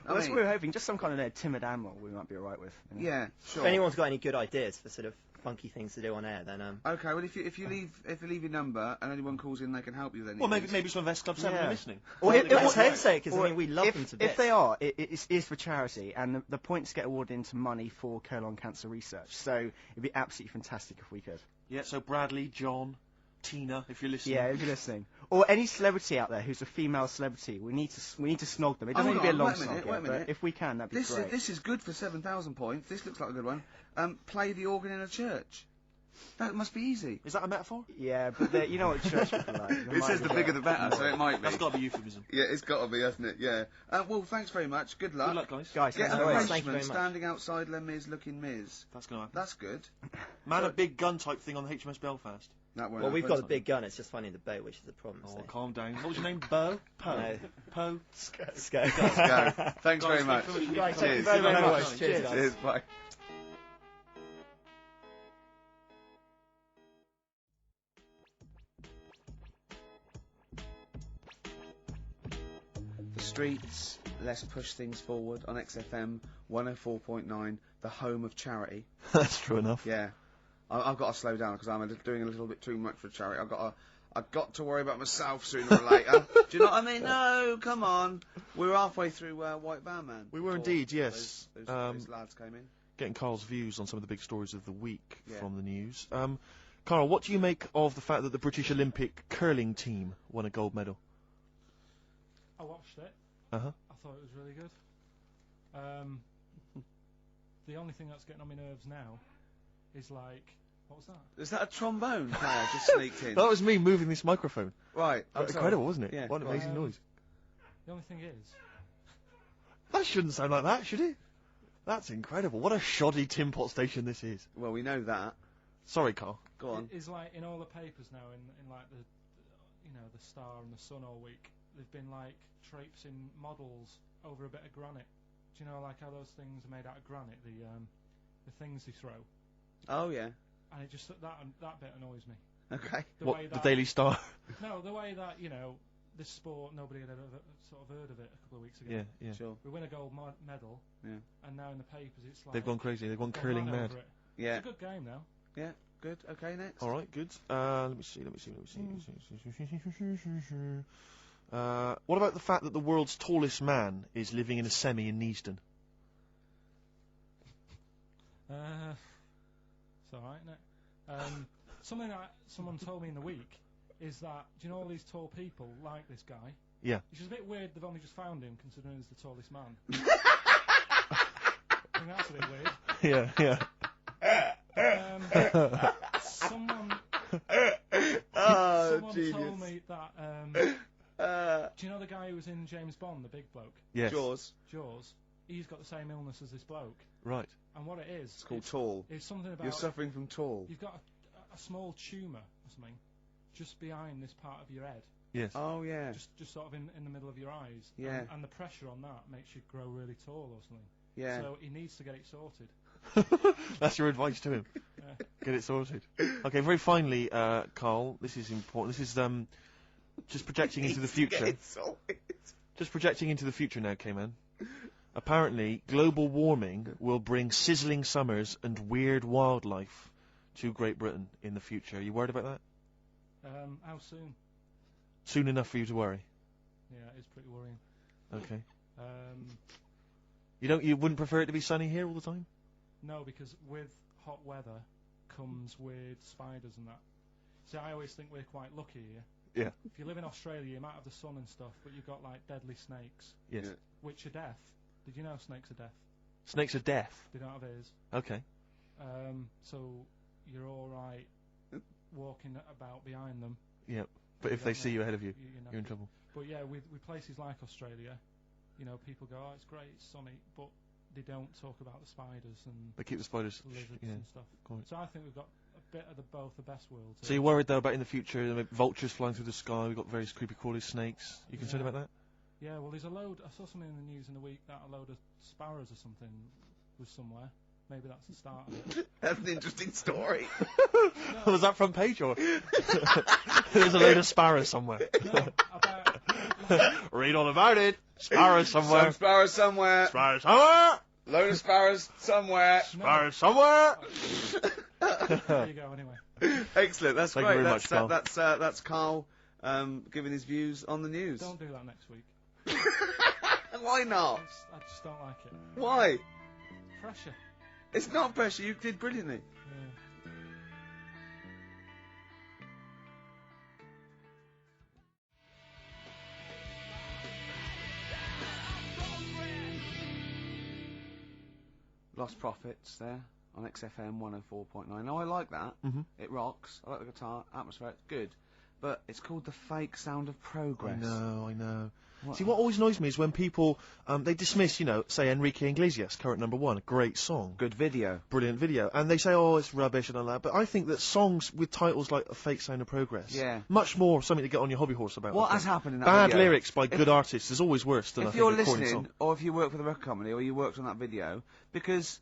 Well, that's what we were hoping. Just some kind of timid animal we might be alright with. You know? Yeah, sure. If anyone's got any good ideas for sort of funky things to do on air, then Okay, well, if you leave your number and anyone calls in, they can help you. Then Well, maybe some of S Club 7 Yeah. are listening. Or if- let's or- hope so, because I or mean we love them to bits. If they are, it is for charity, and the points get awarded into money for colon cancer research. So it'd be absolutely fantastic if we could. Yeah, so Bradley, John, Tina, if you're listening. Yeah, if you're listening, or any celebrity out there who's a female celebrity, we need to snog them. It doesn't Hold need to be a on, long wait a minute, snog, wait a yeah, but minute. if we can, that'd be great. This is good for 7,000 points. This looks like a good one. Play the organ in a church. That must be easy. Is that a metaphor? Yeah, but you know what church people are like. It says the bigger the better, so it might be. That's got to be euphemism. Yeah, it's got to be, hasn't it? Yeah. Well, thanks very much. Good luck. Good luck, guys. Guys, Get thanks an very much. Thank you arrangement very much. standing outside Les Mis looking Miz. That's going to happen. That's good. Man, a big gun type thing on the HMS Belfast. That won't well, we've happen. got a big gun. It's just finding the boat, which is the problem. Oh, So. calm down. What was your name? Bo? Poe? No. Poe? Let's go. Go. Thanks very Guys, much. thank you Guys, Cheers. thank you very Cheers. much. Cheers, guys. Cheers. Bye. the streets. Let's push things forward on XFM 104.9, the home of charity. That's true enough. Yeah, I've got to slow down because I'm doing a little bit too much for charity. I've got to worry about myself sooner or later. Do you know what I mean? No, come on. We were halfway through White Van Man. We were before indeed, yes. Those lads came in. Getting Karl's views on some of the big stories of the week Yeah. from the news. Karl, what do you make of the fact that the British Olympic curling team won a gold medal? I watched it. Uh-huh. I thought it was really good. The only thing that's getting on my nerves now is like, what was that? Is that a trombone player just sneaked in? That was me moving this microphone. Right. I'm sorry. Incredible, wasn't it? Yeah, What an right. amazing noise. The only thing is, That shouldn't sound like that, should it? That's incredible. What a shoddy tin pot station this is. Well, we know that. Sorry, Karl. Go on. is like in all the papers now, in like the Star and the Sun all week, they've been like traipsing models over a bit of granite. Do you know like how those things are made out of granite? The things they throw, Oh, yeah. and it just that bit annoys me. Okay. The Daily Star? No, the way that this sport, nobody had ever sort of heard of it a couple of weeks ago. Yeah. Sure. We win a gold medal, Yeah. and now in the papers it's like They've gone crazy. They've gone gone curling mad mad. over it. Yeah. It's a good game now. Yeah. Good. Okay, next. All right, good. Let me see. What about the fact that the world's tallest man is living in a semi in Neasden? It's alright, isn't it? Something that someone told me in the week is that, do you know all these tall people like this guy? Yeah. It's just a bit weird they've only just found him, considering he's the tallest man. I think that's a bit weird. Yeah. Someone genius. told me that, do you know the guy who was in James Bond, the big bloke? Yes. Jaws. Jaws? He's got the same illness as this bloke. Right. And what it is... It's called tall. It's something about... You're suffering from tall. You've got a small tumour or something just behind this part of your head. Yes. Oh, yeah. Just sort of in the middle of your eyes. Yeah. And the pressure on that makes you grow really tall or something. Yeah. So he needs to get it sorted. That's your advice to him. Yeah. Get it sorted. Okay, very finally, Karl, this is important. This is just projecting into the future. It's sorted. Just projecting into the future now, K-Man. Apparently, global warming will bring sizzling summers and weird wildlife to Great Britain in the future. Are you worried about that? How soon? Soon enough for you to worry. Yeah, it's pretty worrying. Okay. Um, You wouldn't prefer it to be sunny here all the time? no, because with hot weather comes weird spiders and that. See, I always think we're quite lucky here. Yeah. If you live in Australia, you might have the sun and stuff, but you've got like deadly snakes, Yes. Yeah. which are deaf. Did you know snakes are deaf? Snakes are deaf. They don't have ears. Okay. So you're all right walking about behind them. Yeah. But if they see you ahead of you, You know. you're in trouble. But yeah, with places like Australia, people go, oh, it's great, it's sunny, but they don't talk about the spiders and They keep the spiders. lizards Yeah. and stuff. Quite. So I think we've got a bit of both the best worlds. So you're worried though about in the future, vultures flying through the sky, we've got various creepy crawly snakes. You concerned Yeah. about that? Yeah, well, there's a load. I saw something in the news in the week that a load of sparrows or something was somewhere. Maybe that's the start of it. That's an interesting story. Was that front page or? There's a load of sparrows somewhere. No, about Read all about it. Sparrows somewhere. Some sparrows somewhere. Sparrows somewhere. Load of sparrows somewhere. Sparrows somewhere. there you go. Anyway, Excellent. That's Thank you great. very much, Karl. That's Karl giving his views on the news. don't do that next week. Why not? I just don't like it. Why? Pressure. It's not pressure. You did brilliantly. Yeah. Lost Profits there on XFM 104.9. Now I like that. Mhm. It rocks. I like the guitar. Atmosphere. It's good. But it's called the fake sound of progress. I know. What- See, what always annoys me is when people, they dismiss, say Enrique Iglesias, current #1, a great song. Good video. Brilliant video. And they say, oh, it's rubbish and all that. But I think that songs with titles like A Fake Sound of Progress, Yeah. much more something to get on your hobby horse about. What I has think. happened in that Bad video? lyrics by good artists is always worse than I If think you're a recording listening, song. or if you work for the record company, or you worked on that video, because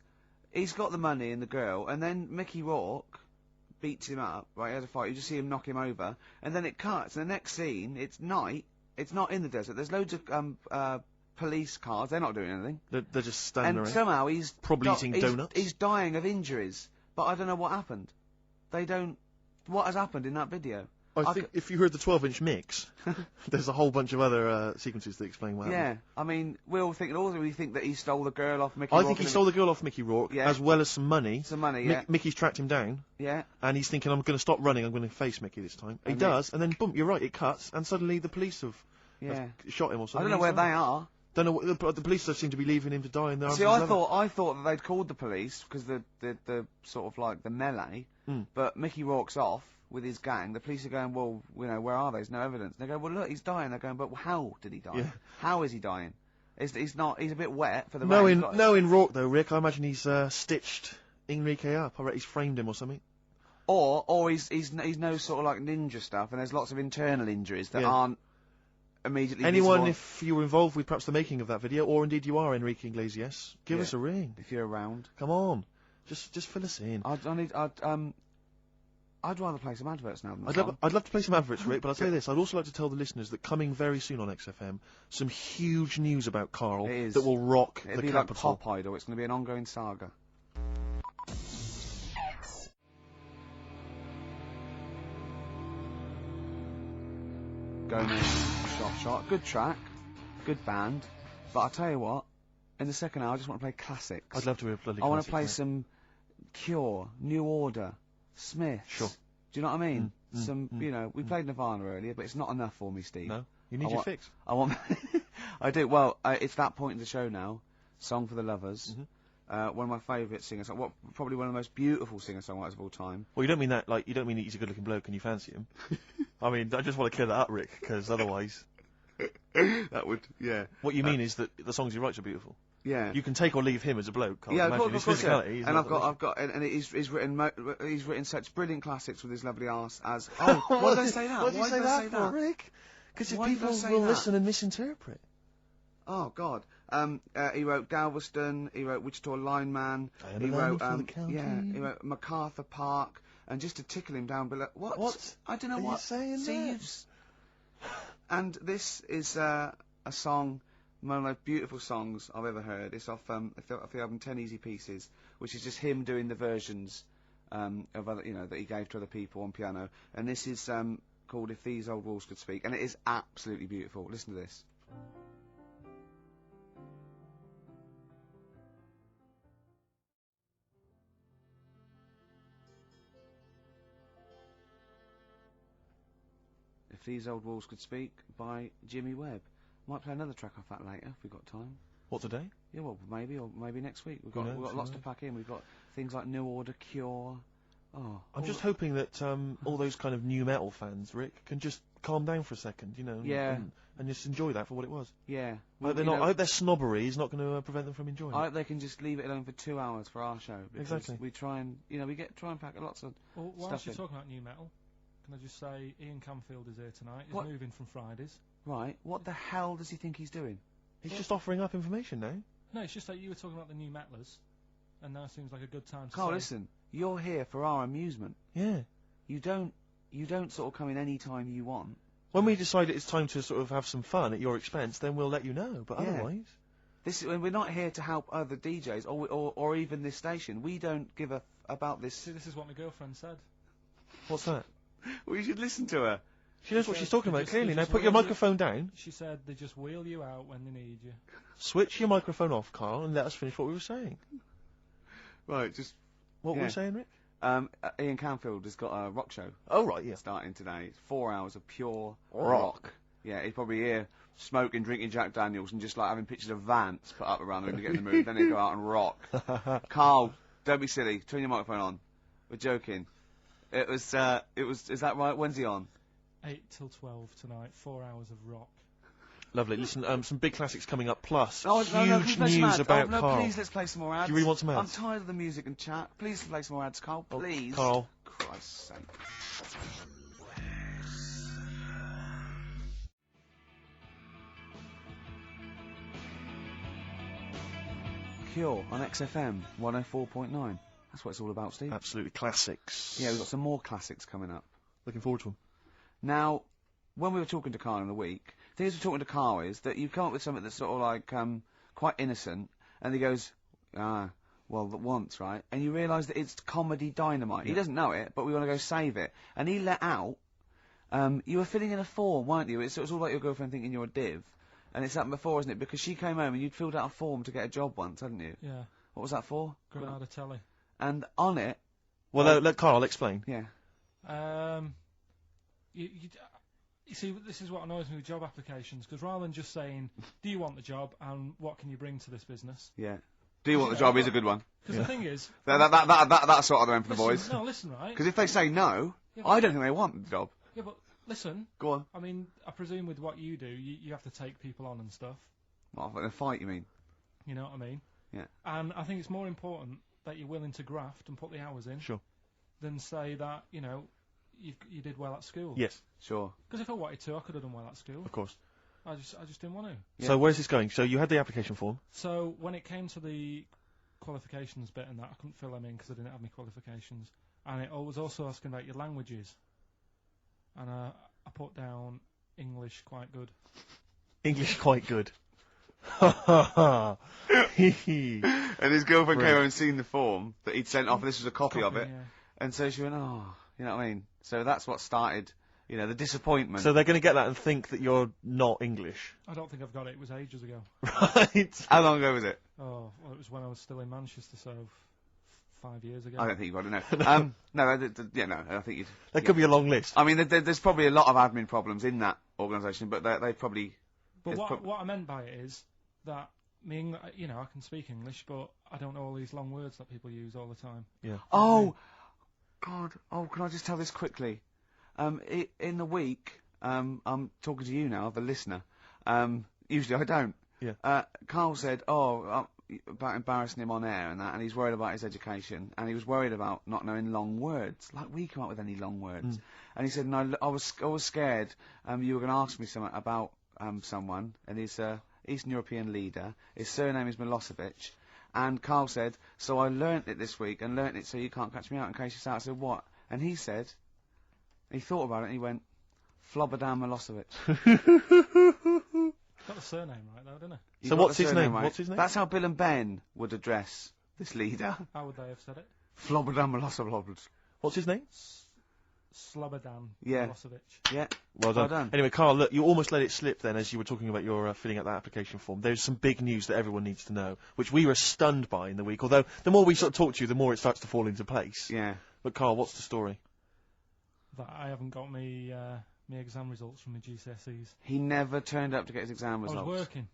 he's got the money and the girl, and then Mickey Rourke beats him up, right, he has a fight, you just see him knock him over, and then it cuts, and the next scene, it's night, It's not in the desert. There's loads of police cars. They're not doing anything. They're just standing And around. somehow he's Probably eating donuts. He's dying of injuries, but I don't know what happened. They don't. What has happened in that video? I think if you heard the 12-inch mix, there's a whole bunch of other sequences that explain what happened. Yeah, I mean, we all think we think that he stole the girl off Mickey. I Rourke think he and stole the girl off Mickey Rourke, Yeah. as well as some money. some money. Yeah, Mickey's tracked him down, yeah. and he's thinking, I'm going to stop running, I'm going to face Mickey this time. He And does, and then boom, you're right, it cuts, and suddenly the police have shot him or I something. don't know where they are. Don't know what, but the police just seem to be leaving him to die in the arms See, of his I lover. thought that they'd called the police because the sort of like the melee, Mm. but Mickey Rourke's off with his gang. The police are going, well, you know, where are they? There's no evidence. They go, well, look, he's dying. They're going, but how did he die? Yeah. How is he dying? He's a bit wet for the Knowing rain. Rourke though, Rick, I imagine he's stitched Enrique up. I reckon he's framed him or something. Or he's no sort of like ninja stuff, and there's lots of internal injuries that Yeah. aren't immediately Anyone, visible if you were involved with perhaps the making of that video, or indeed you are Enrique Iglesias, give Yeah. us a ring. if you're around. Come on, just fill us in. I'd rather play some adverts now than the I'd song. love to play some adverts, Rick, but I'll tell you this, I'd also like to tell the listeners that coming very soon on XFM, some huge news about Karl It is. that will rock It'd the be like capital. Pop Idol. It's going to be an ongoing saga. Gomez, shot. Good track, good band. But I'll tell you what, in the second hour, I just want to play classics. I'd love to hear a bloody I want to classic, play mate. some Cure, New Order, Smiths. Sure. Do you know what I mean? Mm, You know, we played Nirvana earlier, but it's not enough for me, Steve. No? You need I your want- fix. I want. I do. Well, it's that point in the show now. Song for the Lovers. Mm-hmm. One of my favourite singers. Probably one of the most beautiful singer-songwriters of all time. Well, you don't mean that, like, you don't mean that he's a good-looking bloke and you fancy him. I mean, I just want to clear that up, Rick, because otherwise... That would, yeah. What you mean is that the songs he writes are beautiful. Yeah. You can take or leave him as a bloke, can't Yeah, imagine. of His course, yeah. physicality is And not I've got, and he's written such brilliant classics with his lovely arse as. Oh, why did I say that? Why did you say that for, that? Rick? Because Why did I people say will that? listen and misinterpret. Oh God. He wrote Galveston. He wrote Wichita Lineman. I am He a wrote, lineman for the county. yeah. He wrote MacArthur Park. And just to tickle him down below. What? I don't know are you what. saying See, there? And this is a song, one of the most beautiful songs I've ever heard. It's off the album 10 Easy Pieces, which is just him doing the versions of other, that he gave to other people on piano. And this is called If These Old Walls Could Speak, and it is absolutely beautiful. Listen to this. If These Old Walls Could Speak by Jimmy Webb. Might play another track off that later if we've got time. What, today? Yeah, well, maybe, or maybe next week. We've Who got knows, lots yeah. to pack in. We've got things like New Order, Cure. Oh, I'm just hoping that all those kind of new metal fans, Rick, can just calm down for a second, Yeah. and just enjoy that for what it was. yeah. I hope their snobbery is not going to prevent them from enjoying I it. hope they can just leave it alone for 2 hours for our show. Because Exactly. We try and, try and pack lots of. Well, whilst Stuff you're in. talking about new metal, can I just say Ian Camfield is here tonight. He's What? moving from Fridays. Right. What the hell does he think he's doing? He's just offering up information now. No, it's just that you were talking about the new metalers, and now seems like a good time to Carl, say. listen. You're here for our amusement. Yeah. You don't sort of come in any time you want. When we decide it's time to sort of have some fun at your expense, then we'll let you know. But Yeah. otherwise, We're not here to help other DJs or even this station. We don't give a about this. See, this is what my girlfriend said. what's that? Well, you should listen to her. She knows what said she's talking they about just- clearly. they Now just put your wheel you- microphone down, She said they just wheel you out when they need you. switch your microphone off, Carl, and let us finish what we were saying. Right, just What were Yeah. we saying, Rick? Ian Camfield has got a rock show Oh, right, yeah. starting today. It's 4 hours of pure Rock. Yeah, he's probably here smoking, drinking Jack Daniels, and just like having pictures of Vance put up around him to get in the mood. Then he'd go out and rock. Carl, don't be silly. Turn your microphone on. We're joking. Is that right? When's he on? 8 till 12 tonight, 4 hours of rock. Lovely. Listen, some big classics coming up, plus No, can we huge play some news ads? about no, Carl. please, let's play some more ads. Do you really want some ads? I'm tired of the music and chat. Please play some more ads, Carl. Oh, Please. Carl. Christ's sake. Cure on XFM 104.9. That's what it's all about, Steve. Absolutely classics. Yeah, we've got some more classics coming up. Looking forward to them. Now, when we were talking to Karl in the week, thing is, we're talking to Karl is that you come up with something that's sort of like quite innocent, and he goes, well, once, right? And you realise that it's comedy dynamite. He doesn't know it, but we want to go save it. And he let out, you were filling in a form, weren't you? It was all like your girlfriend thinking you're a div. And it's happened before, isn't it? Because she came home and you'd filled out a form to get a job once, hadn't you? Yeah. What was that for? Granada telly. And on it... Well, let Karl explain. Yeah. You see, this is what annoys me with job applications, because rather than just saying, do you want the job and what can you bring to this business? Yeah. Do you want the job is a good one. Because the thing is... That's sort of the end for the boys. No, listen, right? Because if they say no, I don't think they want the job. Yeah, but listen. Go on. I mean, I presume with what you do, you have to take people on and stuff. What, in a fight, you mean? You know what I mean? Yeah. And I think it's more important that you're willing to graft and put the hours in. Sure. Than say that, you know, you did well at school. Yes. Sure. Because if I wanted to, I could have done well at school. Of course. I just didn't want to. Yeah. So where's this going? So you had the application form. So when it came to the qualifications bit and that, I couldn't fill them in because I didn't have any qualifications. And it was also asking about your languages. And I put down English quite good. English quite good. Ha ha ha. And his girlfriend came home and seen the form that he'd sent off, and this was a copy of it. Yeah. And so she went, oh, you know what I mean? So that's what started, you know, the disappointment. So they're going to get that and think that you're not English. I don't think I've got it. It was ages ago. Right. How long ago was it? Oh, well, it was when I was still in Manchester, so 5 years ago. I don't think you've got it, no. No, I think you'd... That could be a long list. I mean, there's probably a lot of admin problems in that organisation, but they probably... But what I meant by it is that you know, I can speak English, but I don't know all these long words that people use all the time. Yeah. Oh, God. Oh, can I just tell this quickly? In the week, I'm talking to you now, the listener. Usually I don't. Yeah. Karl said, about embarrassing him on air and that, and he's worried about his education, and he was worried about not knowing long words, like we come up with any long words. And he said, no, I was scared you were going to ask me something about someone, and he's Eastern European leader. His surname is Milosevic. And Karl said, so I learnt it this week, and learnt it so you can't catch me out in case you start. I said, what? And he said, he thought about it, and he went, Flobodan Milosevic. Got the surname right, though, didn't he? So what's his name? Right? What's his name? That's how Bill and Ben would address this leader. How would they have said it? Flobodan Milosevic. What's his name? Slobodan Yeah. Milosevic. Yeah. Well done. Anyway, Karl, look, you almost let it slip then as you were talking about your filling out that application form. There's some big news that everyone needs to know, which we were stunned by in the week, although the more we sort of talk to you, the more it starts to fall into place. Yeah. But Karl, what's the story? That I haven't got me exam results from my GCSEs. He never turned up to get his exam results. I was working.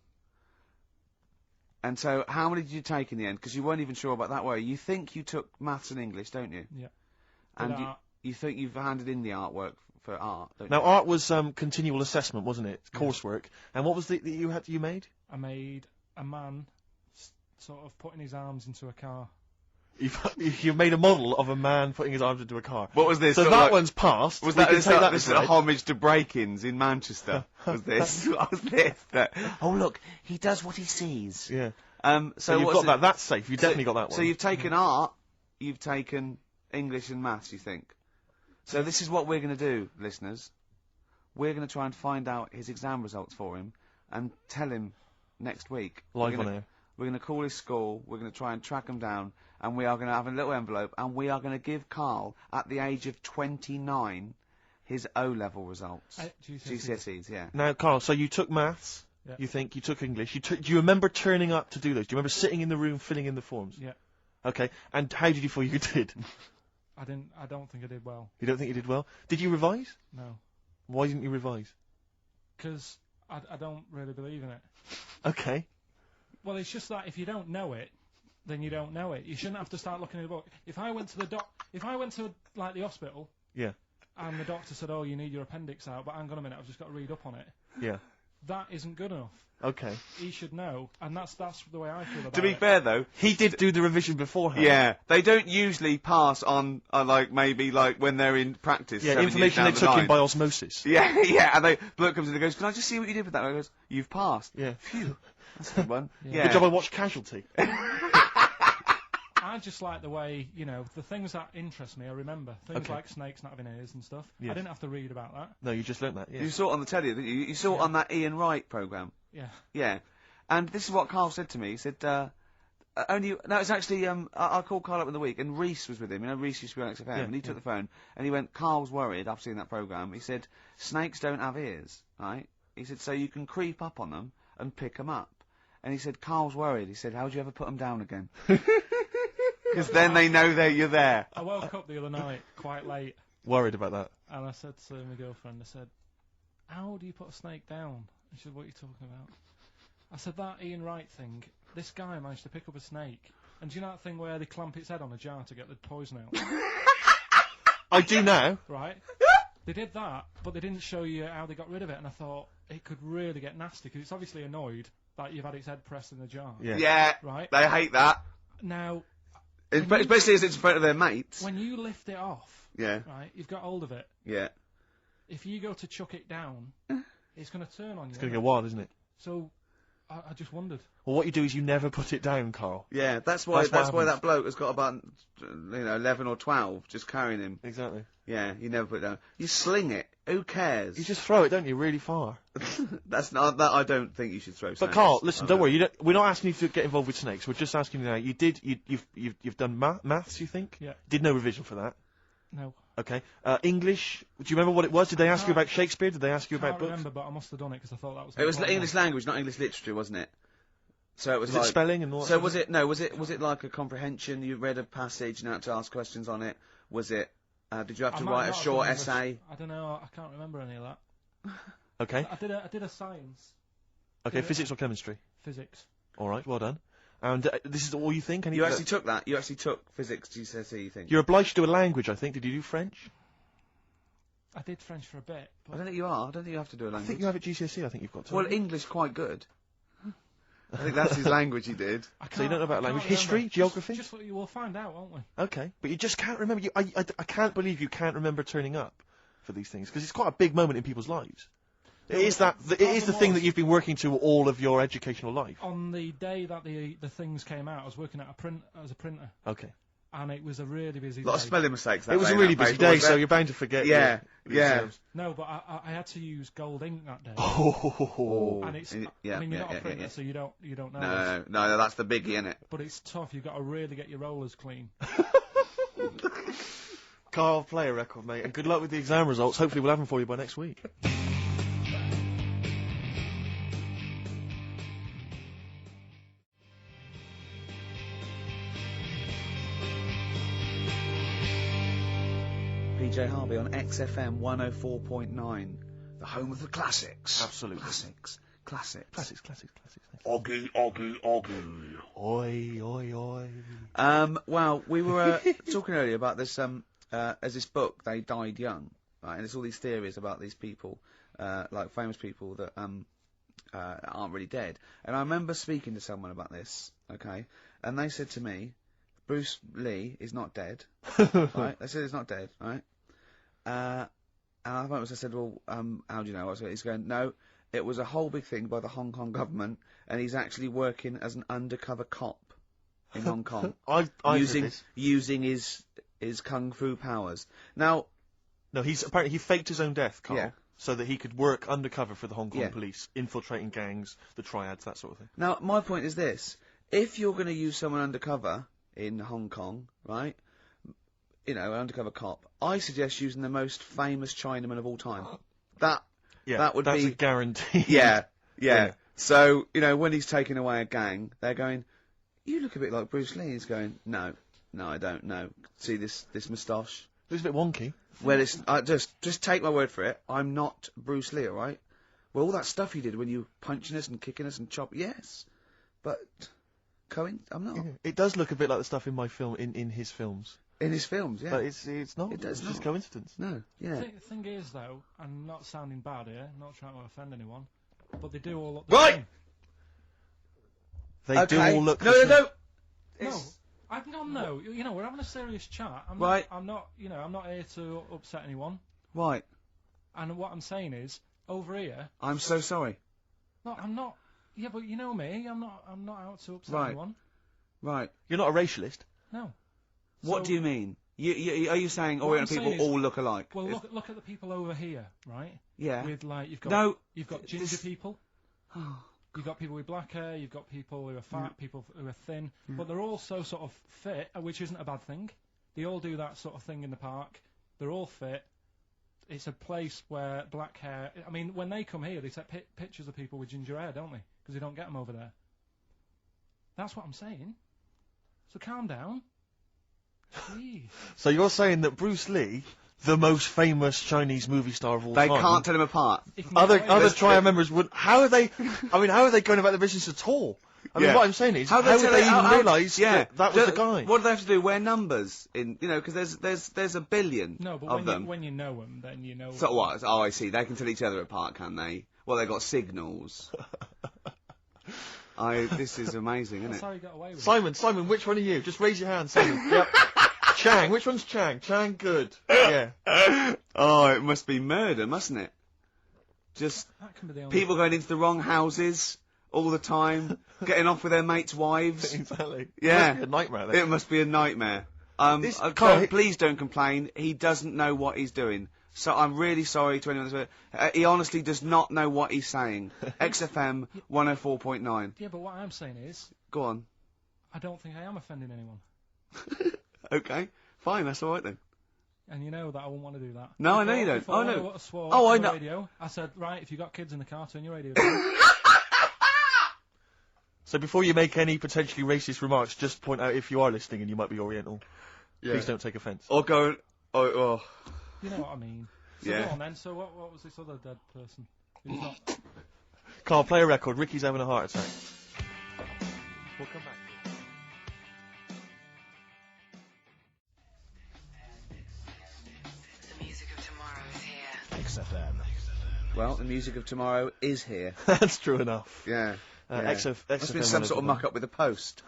And so, how many did you take in the end? Because you weren't even sure about that, were you? You think you took maths and English, don't you? Yeah. And you think you've handed in the artwork for art, don't Now, you? art was continual assessment, wasn't it? Coursework. And what was the that you made? I made a man sort of putting his arms into a car. You made a model of a man putting his arms into a car. What was this? So Sort that of like, one's passed. Was We that can take that this aside. a homage to break-ins in Manchester? Was this? What was this? Oh look, he does what he sees. Yeah. So you've what's got that. That's safe. You definitely got that one. So you've taken art, you've taken English and maths, you think? So this is what we're going to do, listeners. We're going to try and find out his exam results for him and tell him next week. Live on air. We're going to call his school, we're going to try and track him down, and we are going to have a little envelope, and we are going to give Karl, at the age of 29, his O-level results. GCSEs, yeah. Now, Karl, so you took maths, Yeah. you think, you took English. Do you remember turning up to do those? Do you remember sitting in the room filling in the forms? Yeah. Okay, and how did you feel you did? I don't think I did well. You don't think you did well? Did you revise? No. Why didn't you revise? Because I don't really believe in it. Okay. Well, it's just that if you don't know it, then you don't know it. You shouldn't have to start looking at a book. If I went to like the hospital, Yeah. and the doctor said, "Oh, you need your appendix out," but hang on a minute, I've just got to read up on it. Yeah. That isn't good enough. Okay. He should know, and that's the way I feel about it. To be fair, though, He did do the revision beforehand. yeah, they don't usually pass on, maybe when they're in practice. Yeah, 7 years information down they the took in line. by osmosis. Yeah, yeah, and the bloke comes in and goes, "Can I just see what you did with that?" And I goes, "You've passed." Yeah. Phew, that's a good one. Yeah. Yeah. Good job I watched Casualty. I I just like the way, the things that interest me, I remember. Things Okay. like snakes not having ears and stuff. Yes. I didn't have to read about that. No, you just learnt that. Yeah. You saw it on the telly, didn't you? You saw it on that Ian Wright programme. Yeah. Yeah. And this is what Karl said to me. He said, it's actually, I called Karl up in the week, and Reese was with him. Reese used to be on XFM, and he took the phone, and he went, Karl's worried, I've seen that programme. He said, snakes don't have ears, right? He said, so you can creep up on them and pick them up. And he said, Karl's worried. He said, how do you ever put them down again? Because then they know you're there. I woke up the other night quite late, Worried about that. and I said to my girlfriend, I said, how do you put a snake down? And she said, what are you talking about? I said, that Ian Wright thing, this guy managed to pick up a snake. And do you know that thing where they clamp its head on a jar to get the poison out? I do now. Right? They did that, but they didn't show you how they got rid of it, and I thought it could really get nasty, because it's obviously annoyed that you've had its head pressed in the jar. Yeah. Yeah. Right? They hate that. Now, Especially as it's in front of their mates. when you lift it off, Yeah. right, you've got hold of it. Yeah. If you go to chuck it down, it's going to turn on you. It's going to get wild, isn't it? So, I just wondered. Well, what you do is you never put it down, Karl. Yeah, that's why That's what that happens. bloke has got about 11 or 12 just carrying him. Exactly. Yeah, you never put it down. You sling it. Who cares? You just throw it, don't you, really far. That's not that. I don't think you should throw. But snakes. Karl, listen, I don't worry. We're not asking you to get involved with snakes. We're just asking you now. You've done maths, you think? Yeah. Did no revision for that. No. Okay. English. Do you remember what it was? Did they ask you about Shakespeare? Did they ask you I can't about books? remember, but I must have done it because I thought that was. It was important. English language, not English literature, wasn't it? So it was Was like it spelling and all that? So was it? No, was it like a comprehension? You read a passage and had to ask questions on it. Was it? Did you have I to might write a not have short done English. essay? I don't know. I can't remember any of that. Okay. I did a science, Okay. Yeah. Physics or chemistry? physics. All right. Well done. And this is all you think? You actually took that. You actually took physics GCSE. You think? You're obliged to do a language, I think. Did you do French? I did French for a bit. I But don't think you are. I don't think you have to do a I language. think you have at GCSE. I think you've got to. Well, English quite good. I think that's his language he did. I So you don't know about I can't language. History? remember. Geography? Just we'll find out, won't we? Okay, but you just can't remember. I can't believe you can't remember turning up for these things because it's quite a big moment in people's lives. It is the thing that you've been working to all of your educational life. On the day that the things came out, I was working at as a printer, Okay, and it was a really busy A lot of day. spelling mistakes. That it was day, a really that busy paper, day, wasn't so it? you're bound to forget. Yeah, your yeah. exams. No, but I had to use gold ink that day, Oh, and it's. Yeah, I mean, you're yeah, not a yeah, printer, yeah. so you don't know. this. No, that's the biggie, innit? But it's tough. You've got to really get your rollers clean. Karl, play a record, mate, and good luck with the exam results. Hopefully, we'll have them for you by next week. PJ Harvey on XFM 104.9, the home of the classics. Absolutely. Classics. Classics. Oggy. Oi, oi, oi. Well, we were talking earlier about this, as this book, They Died Young, right? And there's all these theories about these people, like famous people that, aren't really dead. And I remember speaking to someone about this, okay? And they said to me, Bruce Lee is not dead, right? They said he's not dead, right? And I said, well, how do you know? He's going, no, it was a whole big thing by the Hong Kong government, and he's actually working as an undercover cop in Hong Kong, I've heard this. using his kung fu powers. Now, No, apparently he faked his own death, Karl, Yeah. so that he could work undercover for the Hong Kong Yeah. police, infiltrating gangs, the triads, that sort of thing. Now, my point is this. If you're going to use someone undercover in Hong Kong, right, an undercover cop, I suggest using the most famous Chinaman of all time. That would that's be... a guarantee. Yeah. Yeah. So, when he's taking away a gang, they're going, you look a bit like Bruce Lee. He's going, no, I don't know. See this moustache? It was a bit wonky. Well, it's, just take my word for it. I'm not Bruce Lee, alright? Well, all that stuff you did when you were punching us and kicking us and chopping, yes. But... I'm not. Yeah. It does look a bit like the stuff in my film, in his films. In his films, yeah. But it's not. It does it's just not. coincidence. No, yeah. The thing is, though, I'm not sounding bad here, not trying to offend anyone, but they do all look the Right! same. They do all look. No. No, It's- I've not no. We're having a serious chat. Right. I'm not here to upset anyone. Right. And what I'm saying is, over here, I'm so sorry. no, I'm not. Yeah, but you know me. I'm not out to upset Right. anyone. Right. You're not a racialist. No. What So- do you mean? Are you saying What Oriental I'm people saying is- all look alike? Well, look at the people over here, right? Yeah. With like you've got No. ginger this- people. You've got people with black hair. You've got people who are fat, people who are thin, but they're all so sort of fit, which isn't a bad thing. They all do that sort of thing in the park. They're all fit. It's a place where black hair. I mean, when they come here, they take pictures of people with ginger hair, don't they? Because they don't get them over there. That's what I'm saying. So calm down. Jeez. So you're saying that Bruce Lee, the most famous Chinese movie star of all They time, can't tell him apart. He can get other away with other it. trial members would. How are they? I mean, how are they going about the business at all? I mean, Yeah. what I'm saying is, how would tell they it- even realise that that was the guy? What do they have to do? Wear numbers in, because there's a billion No, but of them. when you know them, then you know. So what? Oh, I see. They can tell each other apart, can they? Well, they got signals. This is amazing, isn't That's it? how he got away with it. Simon, which one are you? Just raise your hand, Simon. Yep. Chang, which one's Chang? Chang, good. Yeah. Oh, it must be murder, mustn't it? Just That can be the only. people going into the wrong houses all the time, getting off with their mates' wives. Exactly. Yeah. It must be a nightmare. Then. It must be a nightmare. Karl, Please don't complain. He doesn't know what he's doing. So I'm really sorry to anyone that's he honestly does not know what he's saying. XFM 104.9. Yeah, but what I'm saying is, Go on. I don't think I am offending anyone. Okay. Fine, that's alright then. And you know that I wouldn't want to do that. No, I know you don't. Before Oh, I no. swore Oh, I on the know. radio, I said, right, if you got kids in the car, turn your radio down. So before you make any potentially racist remarks, just point out if you are listening and you might be Oriental. Yeah. Please don't take offence. Or go. Oh. You know what I mean. So Yeah. go on then. So what was this other dead person? Who's not? Karl, play a record. Ricky's having a heart attack. We'll come back. The music of tomorrow is here. XFM. Well, the music of tomorrow is here. That's true enough. Yeah. Yeah. Must have been some sort of muck up with the post.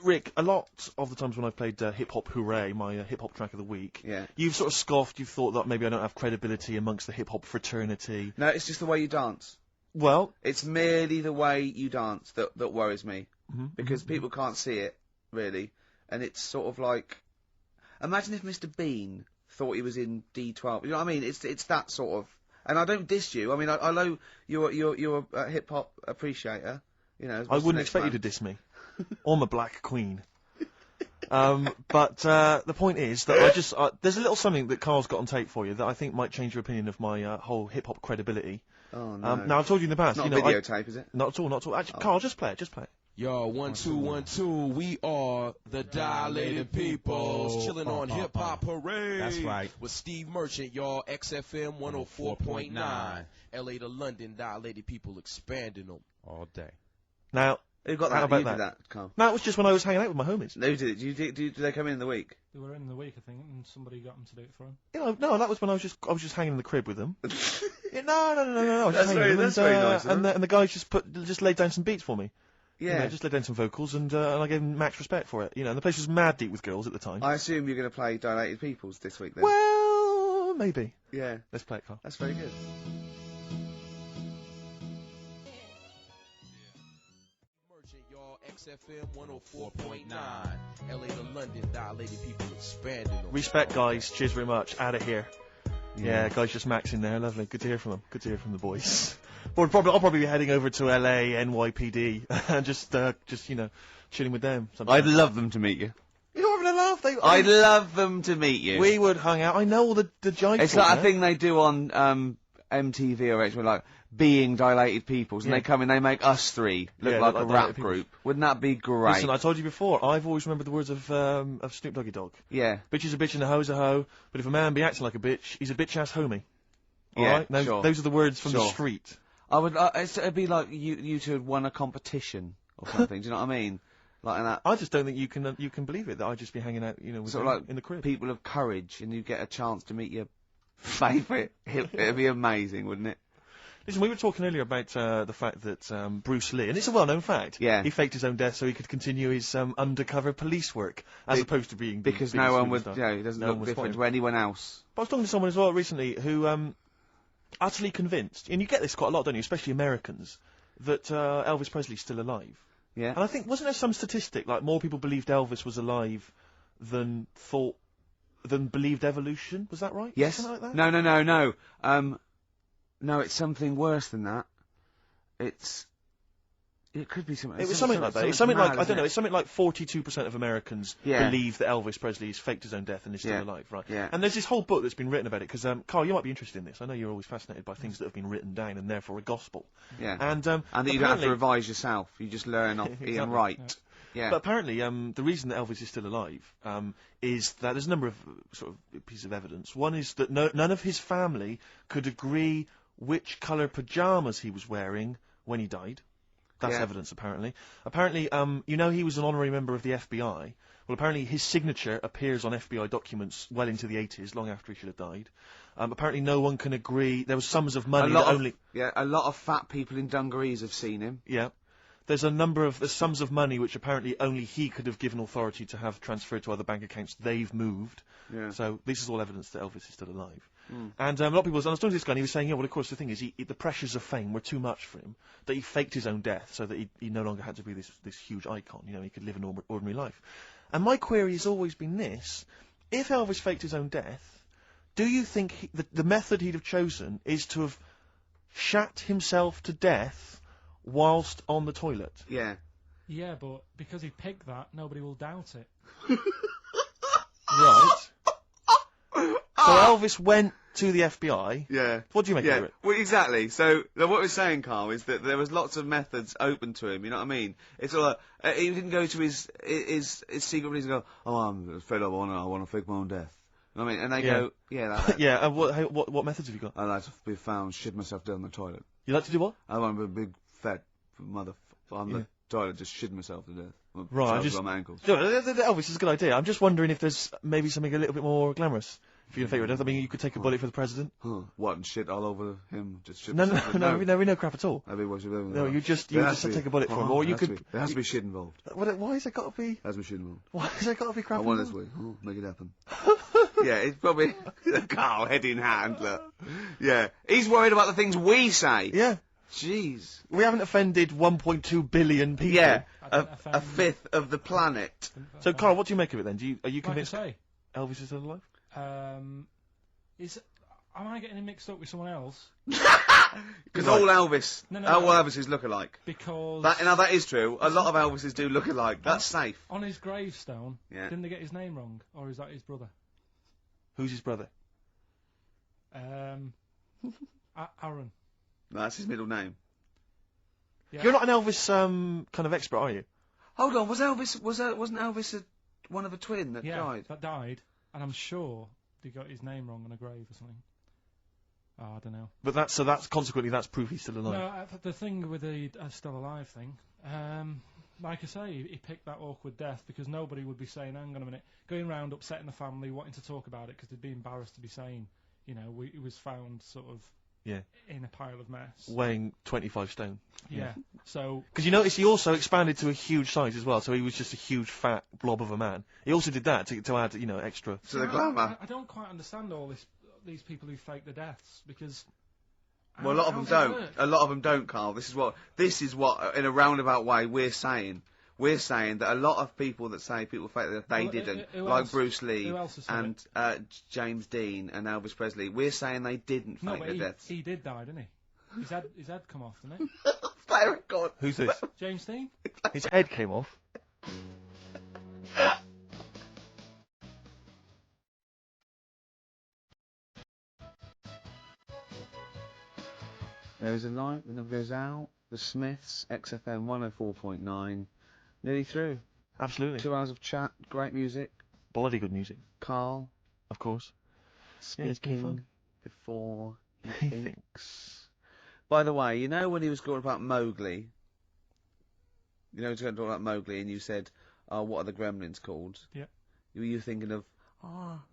Rick, a lot of the times when I've played Hip Hop Hooray, my hip hop track of the week, Yeah. you've sort of scoffed, you've thought that maybe I don't have credibility amongst the hip hop fraternity. No, it's just the way you dance. Well, It's merely the way you dance that worries me. Because people can't see it, really. And it's sort of like... Imagine if Mr. Bean thought he was in D12. You know what I mean? It's that sort of... And I don't diss you. I mean, I know you're a hip-hop appreciator. You know, I wouldn't expect you to diss me. I'm a black queen. But the point is that I just... there's a little something that Karl's got on tape for you that I think might change your opinion of my whole hip-hop credibility. Oh, no. Now, I've told you in the past... Not you a know, videotape, is it? Not at all, not at all. Actually, Karl, just play it, just play it. Yo, 1 2 1 2. We are the Dilated Peoples, chilling on Hip Hop Parade. That's right. With Steve Merchant, y'all. XFM 104.9. LA to London, Dilated People expanding them All day. Now, Who got How that? about You that? did that, Carl. that was just when I was hanging out with my homies. Who did it? Did they come in the week? They were in the week, I think, and somebody got them to do it for him. You know, no, that was when I was just hanging in the crib with them. Yeah, no. I was That's just hanging very- with them, that's very nice of and them. the guys just laid down some beats for me. Yeah. You know, just laid down some vocals, and I gave them max respect for it. You know, and the place was mad deep with girls at the time. I assume you're going to play Dilated Peoples this week then. Well, maybe. Yeah, Let's play it, Karl. that's very good. Merchant, y'all. XFM 104.9. LA to London, Dilated People expanding them. Respect, guys. Cheers very much. Out of here. Yeah, guys, just maxing there. Lovely. Good to hear from them. Good to hear from the boys. Well, I'll probably be heading over to LA, NYPD, and just you know, chilling with them. I'd love them to meet you. You're having a laugh. I'd love them to meet you. We would hang out. I know all the jive. It's like a thing they do on MTV or actually like being Dilated Peoples, and Yeah. they come in, they make us three look Yeah, like look a like rap Dilated Peoples. group. Wouldn't that be great? Listen, I told you before. I've always remembered the words of Snoop Doggy Dogg. Yeah. Bitch is a bitch and a hoe's a hoe, but if a man be acting like a bitch, he's a bitch ass homie. All Yeah, right? Those, sure. those are the words from the Sure. street. I would. It'd be like you two had won a competition or something. Do you know what I mean? Like in that I just don't think you can believe it that I'd just be hanging out, you know, with sort them of like in the crib. people of courage, and you get a chance to meet your favourite. It'd be amazing, wouldn't it? Listen, we were talking earlier about the fact that Bruce Lee, and it's a well-known fact, Yeah. he faked his own death so he could continue his undercover police work, as Be- opposed to being Because the no biggest one would. superstar. You know, he doesn't No look one was different spotting to anyone else. But I was talking to someone as well recently who utterly convinced, and you get this quite a lot, don't you, especially Americans, that Elvis Presley's still alive. Yeah. And I think, wasn't there some statistic, like more people believed Elvis was alive than believed evolution? Was that right? Yes. Something like that? No. No, it's something worse than that. It could be something. It was something like that. It's something mad, like, I don't know, isn't it's something like 42% of Americans believe that Elvis Presley has faked his own death and is still alive, right? Yeah. And there's this whole book that's been written about it, because, Carl, you might be interested in this. I know you're always fascinated by things that have been written down and therefore a gospel. Yeah. And that you don't have to revise yourself. You just learn off Ian Wright. Yeah. But apparently, the reason that Elvis is still alive is that there's a number of sort of pieces of evidence. One is that none of his family could agree which colour pyjamas he was wearing when he died. That's evidence, apparently. Apparently, you know he was an honorary member of the FBI. Well, apparently his signature appears on FBI documents well into the 80s, long after he should have died. Apparently no one can agree. There was sums of money that only... Yeah, a lot of fat people in dungarees have seen him. Yeah. There's sums of money which apparently only he could have given authority to have transferred to other bank accounts they've moved. Yeah. So this is all evidence that Elvis is still alive. And a lot of people, I was talking to this guy and he was saying, yeah, well, of course, the thing is, the pressures of fame were too much for him, that he faked his own death so that he no longer had to be this huge icon, you know, he could live an ordinary life. And my query has always been this: if Elvis faked his own death, do you think the method he'd have chosen is to have shat himself to death whilst on the toilet? Yeah. Yeah, but because he picked that, nobody will doubt it. Right. So Elvis went to the FBI. Yeah. What do you make of it? Well, exactly. So what we're saying, Karl, is that there was lots of methods open to him. You know what I mean? It's all like, he didn't go to his secret police and go, "Oh, I'm fed up. I want to fake my own death." You know what I mean? And they go, "Yeah, yeah." And what methods have you got? I like to be found, shit myself down the toilet. You like to do what? I want to be a big fat mother on the toilet, just shit myself to death. Right. On my ankles. Elvis is a good idea. I'm just wondering if there's maybe something a little bit more glamorous. If you're in favour of death, I mean, you could take a bullet for the president. What, and shit all over him? Just shit No, we know crap at all. No, you just take a bullet for him, or you could... There has to be shit involved. Why has there got to be... There has to be shit involved. Why has there got to be crap I want involved? this way. Make it happen. Yeah, it's probably... Karl, head in hand, look. Yeah. He's worried about the things we say. Yeah. Jeez. We haven't offended 1.2 billion people. Yeah, a fifth of the planet. So, Karl, what do you make of it then? Are you convinced Elvis is still alive? Am I getting him mixed up with someone else? Because all Elvis, all Elvises look alike. Because... that is true. A lot of Elvises do look alike. That's safe. On his gravestone, didn't they get his name wrong? Or is that his brother? Who's his brother? Aaron. No, that's his middle name. Yeah. You're not an Elvis kind of expert, are you? Hold on, wasn't Elvis one of a twin that died? That died, and I'm sure they got his name wrong on a grave or something. Oh, I don't know. But that's consequently that's proof he's still alive. No, the thing with the still alive thing, like I say, he picked that awkward death because nobody would be saying, hang on a minute, going round upsetting the family, wanting to talk about it because they'd be embarrassed to be saying, you know, he was found sort of in a pile of mess. Weighing 25 stone. Yeah. So... Because you notice he also expanded to a huge size as well, so he was just a huge fat blob of a man. He also did that to add, you know, extra... To the glamour. I don't quite understand these people who fake the deaths, because... Well, a lot of them don't. A lot of them don't, Karl. This is what, in a roundabout way, we're saying. We're saying that a lot of people that say people fake that they didn't, like Bruce Lee and James Dean and Elvis Presley, we're saying they didn't fake their deaths. He did die, didn't he? His head come off, didn't it? Play a record. Who's this? James Dean? His head came off. There's a light, the number goes out. The Smiths, XFM 104.9. Nearly through. Absolutely. 2 hours of chat, great music. Bloody good music. Karl. Of course. Speaking before he thinks. By the way, you know when he was talking about Mowgli? You know he was talking about Mowgli and you said, oh, what are the gremlins called? Yeah. Were you thinking of,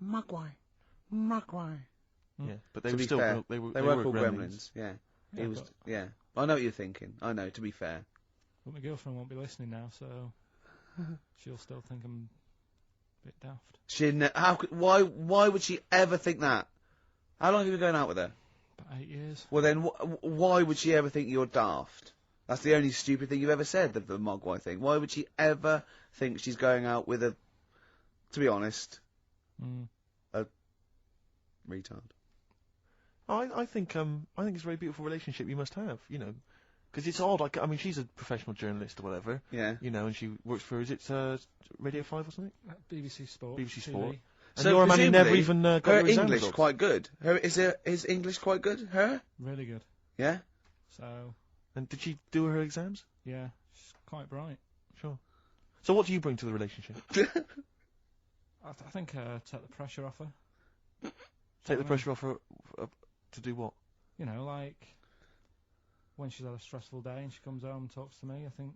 Mugwai. Mugwai. Yeah, but they were still... fair, they were called gremlins. Yeah. Yeah, I know what you're thinking. I know, to be fair. But my girlfriend won't be listening now, so she'll still think I'm a bit daft. Why would she ever think that? How long have you been going out with her? About 8 years. Well then, why would she ever think you're daft? That's the only stupid thing you've ever said, the Mogwai thing. Why would she ever think she's going out with a, to be honest, a retard? I think it's a very beautiful relationship you must have, you know. Because it's odd, like, I mean, she's a professional journalist or whatever. Yeah. You know, and she works for, is it, Radio 5 or something? BBC Sport. BBC Sport. TV. And So you're a man who never presumably, even got her your exam English results. quite good. Is English quite good? Her? Really good. Yeah. So, And did she do her exams? yeah, she's quite bright. Sure. So what do you bring to the relationship? I think take the pressure off her. Take the pressure off her to do what? You know, like when she's had a stressful day and she comes home and talks to me, I think.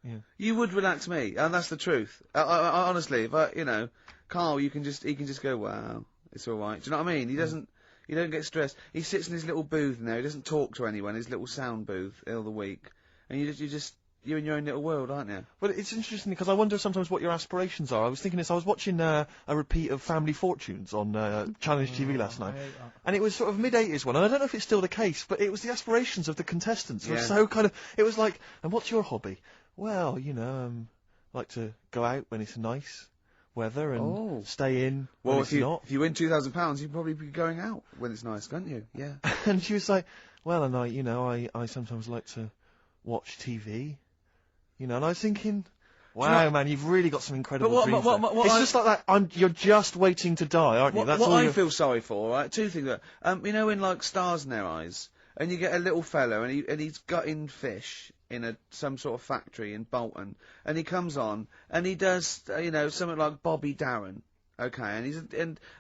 Yeah. You would relax me, and that's the truth. I honestly, if I, you know, Karl, he can just go, wow, it's all right. Do you know what I mean? He doesn't. You don't get stressed. He sits in his little booth now. He doesn't talk to anyone. His little sound booth all the week, and you're in your own little world, aren't you? Well, it's interesting because I wonder sometimes what your aspirations are. I was thinking this. I was watching a repeat of Family Fortunes on Challenge TV last night, I hate that. and it was sort of mid-80s one, and I don't know if it's still the case, but it was the aspirations of the contestants were Yeah. so kind of. It was like, and what's your hobby? Well, you know, like to go out when it's nice weather and stay in when Well, it's if not. you win £2,000, you'd probably be going out when it's nice, can't you? Yeah. And she was like, well, and I sometimes like to watch TV, you know, and I was thinking, wow, man, you've really got some incredible dreams there. It's just like that, you're just waiting to die, aren't you? That's what all I feel sorry for, right? Two things. You know, in like Stars in Their Eyes, and you get a little fellow, and he's gutting fish in some sort of factory in Bolton, and he comes on, and he does, you know, something like Bobby Darin, okay,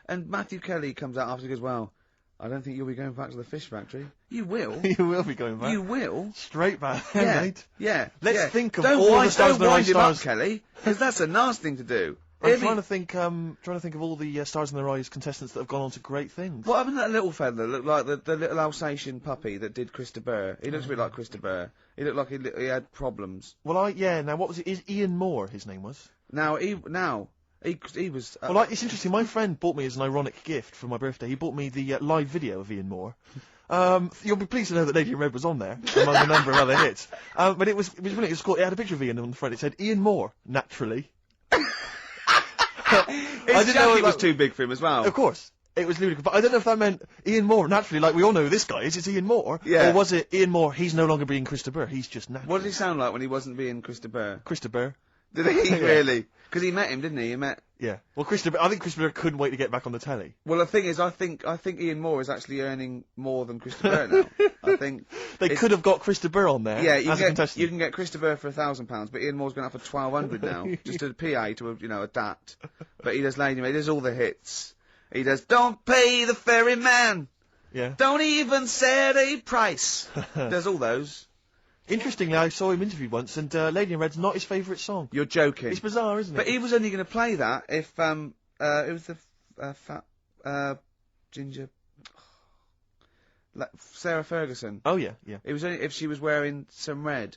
and Matthew Kelly comes out after and goes, well, I don't think you'll be going back to the fish factory. You will. You will be going back. You will. Straight back, Yeah. mate. Yeah. Let's think of don't all wind, the Stars in Don't the wind Rise him up, stars. Kelly, because that's a nasty thing to do. I'm trying to think of all the Stars in the Rise contestants that have gone on to great things. What happened to that little fella that looked like the little Alsatian puppy that did Chris de Burgh? He looks a bit like Chris de Burgh. He looked like he had problems. Well, now what was it? Is Ian Moore his name was? He was. Well, it's interesting. My friend bought me as an ironic gift for my birthday. He bought me the live video of Ian Moore. You'll be pleased to know that Lady in Red was on there, among a number of other hits. But it was brilliant. It was cool. It had a picture of Ian on the front. It said, Ian Moore, naturally. His jacket was too big for him as well. Of course. It was ludicrous. But I don't know if that meant Ian Moore, naturally, like we all know who this guy is. It's Ian Moore. Yeah. Or was it Ian Moore, he's no longer being Chris de Burgh, he's just natural. What did he sound like when he wasn't being Chris de Burgh? Chris de Burgh. Did he really? Because he met him, didn't he? Yeah. Well, Chris de Burgh, I think Chris de Burgh couldn't wait to get back on the telly. Well, the thing is, I think Ian Moore is actually earning more than Chris de Burgh now. I think They could have got Chris de Burgh on there. Yeah, as a contestant. you can get Chris de Burgh for £1,000, but Ian Moore's going up for £1,200 now, just a PA to a DAT. But he does Lady Maid, he does all the hits. He does Don't Pay the Ferryman. Yeah. Don't even set a price. Does all those. Interestingly, I saw him interviewed once, and Lady in Red's not his favourite song. You're joking. It's bizarre, isn't it? But he was only going to play that if it was the fat ginger Sarah Ferguson. Oh yeah, yeah. It was only if she was wearing some red.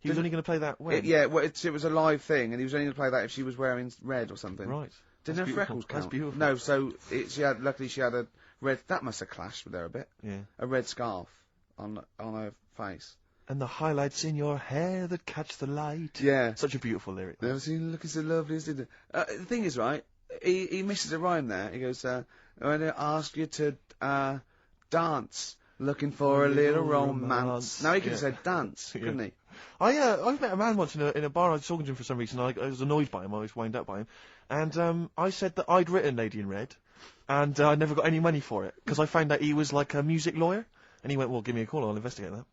He was only going to play that when? It was a live thing, and he was only going to play that if she was wearing red or something. Right. Didn't That's her freckles beautiful. That's count? beautiful. No, so luckily she had a red. That must have clashed with her a bit. Yeah. A red scarf on her face. And the highlights in your hair that catch the light. Yeah. Such a beautiful lyric. Never seen you looking so lovely as did. The thing is, right? He misses a rhyme there. He goes, "I'm going to ask you to dance, looking for a little romance." Now he could have said dance, couldn't he? I've met a man once in a bar. I was talking to him for some reason. I was annoyed by him. I was wound up by him, and I said that I'd written Lady in Red, and I never got any money for it because I found out he was like a music lawyer, and he went, "Well, give me a call. I'll investigate that."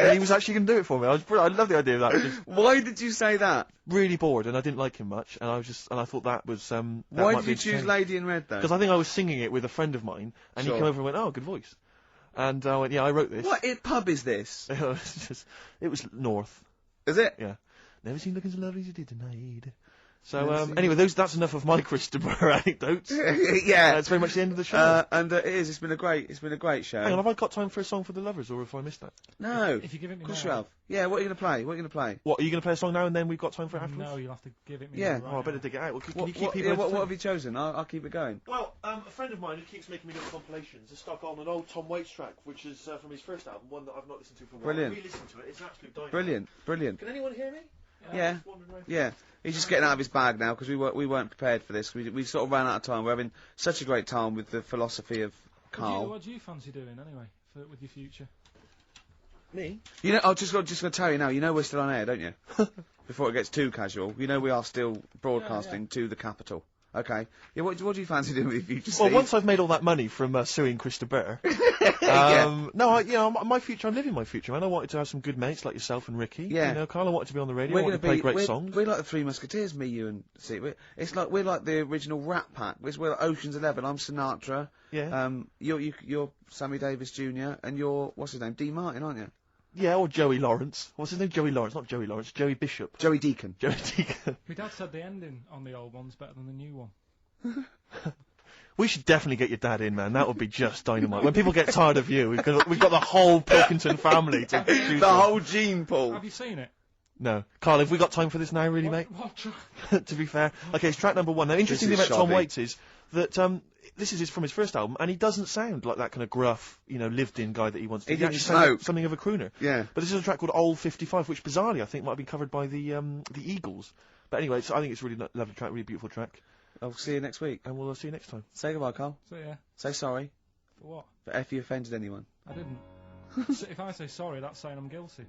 And he was actually going to do it for me. I love the idea of that. Just Why did you say that? really bored, and I didn't like him much, and I thought that was Why did you choose Lady in Red though? Because I think I was singing it with a friend of mine, and Sure. he came over and went, "Oh, good voice," and I went, "Yeah, I wrote this." What pub is this? It was North. Is it? Yeah. Never seen looking so lovely as you did tonight. So, anyway, that's enough of my Christopher anecdotes. Yeah. That's very much the end of the show. And it is. It's been a great show. Hang on, have I got time for a song for the lovers, or have I missed that? No. If you give it me Of course now. you have. Yeah, what are you going to play? What are you going to play? What, are you going to play a song now and then we've got time for it afterwards? No, you'll have to give it me Yeah. now. Right Oh, I better now. dig it out. Well, can you keep What, people yeah, what entertained? have you chosen? I'll keep it going. Well, a friend of mine who keeps making me little compilations has stuck on an old Tom Waits track, which is from his first album, one that I've not listened to for a while. Brilliant. I re-listened to it, it's absolute dynamite. Brilliant. Can anyone hear me? Yeah. Just wandering around. Yeah. He's just getting out of his bag now because we weren't prepared for this. We sort of ran out of time. We're having such a great time with the philosophy of Karl. What do you fancy doing anyway with your future? Me? You know, I'm just going to tell you now. You know we're still on air, don't you? Before it gets too casual, you know we are still broadcasting to the capital. Okay. Yeah. What do you fancy doing with your future? Well, Steve? once I've made all that money from suing Christopher, Yeah. no, my future, I'm living my future, man. I wanted to have some good mates like yourself and Ricky. Yeah. You know, Karl, I wanted to be on the radio. We're I going wanted to play great we're, songs. We're like the Three Musketeers, me, you, and see. We're like the original Rat Pack. We're like Ocean's 11. I'm Sinatra. Yeah. You're Sammy Davis Jr. and you're what's his name? Dean Martin, aren't you? Yeah, or Joey Lawrence. What's his name? Joey Lawrence, not Joey Lawrence. Joey Bishop. Joey Deacon. Joey Deacon. My dad said the ending on the old one's better than the new one. We should definitely get your dad in, man. That would be just dynamite. When people get tired of you, we've got the whole Pilkington family to choose The from. whole gene pool. Have you seen it? No. Karl, have we got time for this now, really, mate? To be fair. Okay, it's track number 1. Now, interesting thing This about is Tom shoddy. Waits is that this is from his first album, and he doesn't sound like that kind of gruff, lived-in guy that he wants to. He He didn't actually sounds like smoke. something of a crooner. Yeah. But this is a track called Old 55, which bizarrely I think might have been covered by the Eagles. But anyway, I think it's a really lovely track, really beautiful track, I'll see you next week. and we'll see you next time. Say goodbye, Carl. So yeah. Say sorry For what? for if you offended anyone. I didn't. So if I say sorry, that's saying I'm guilty.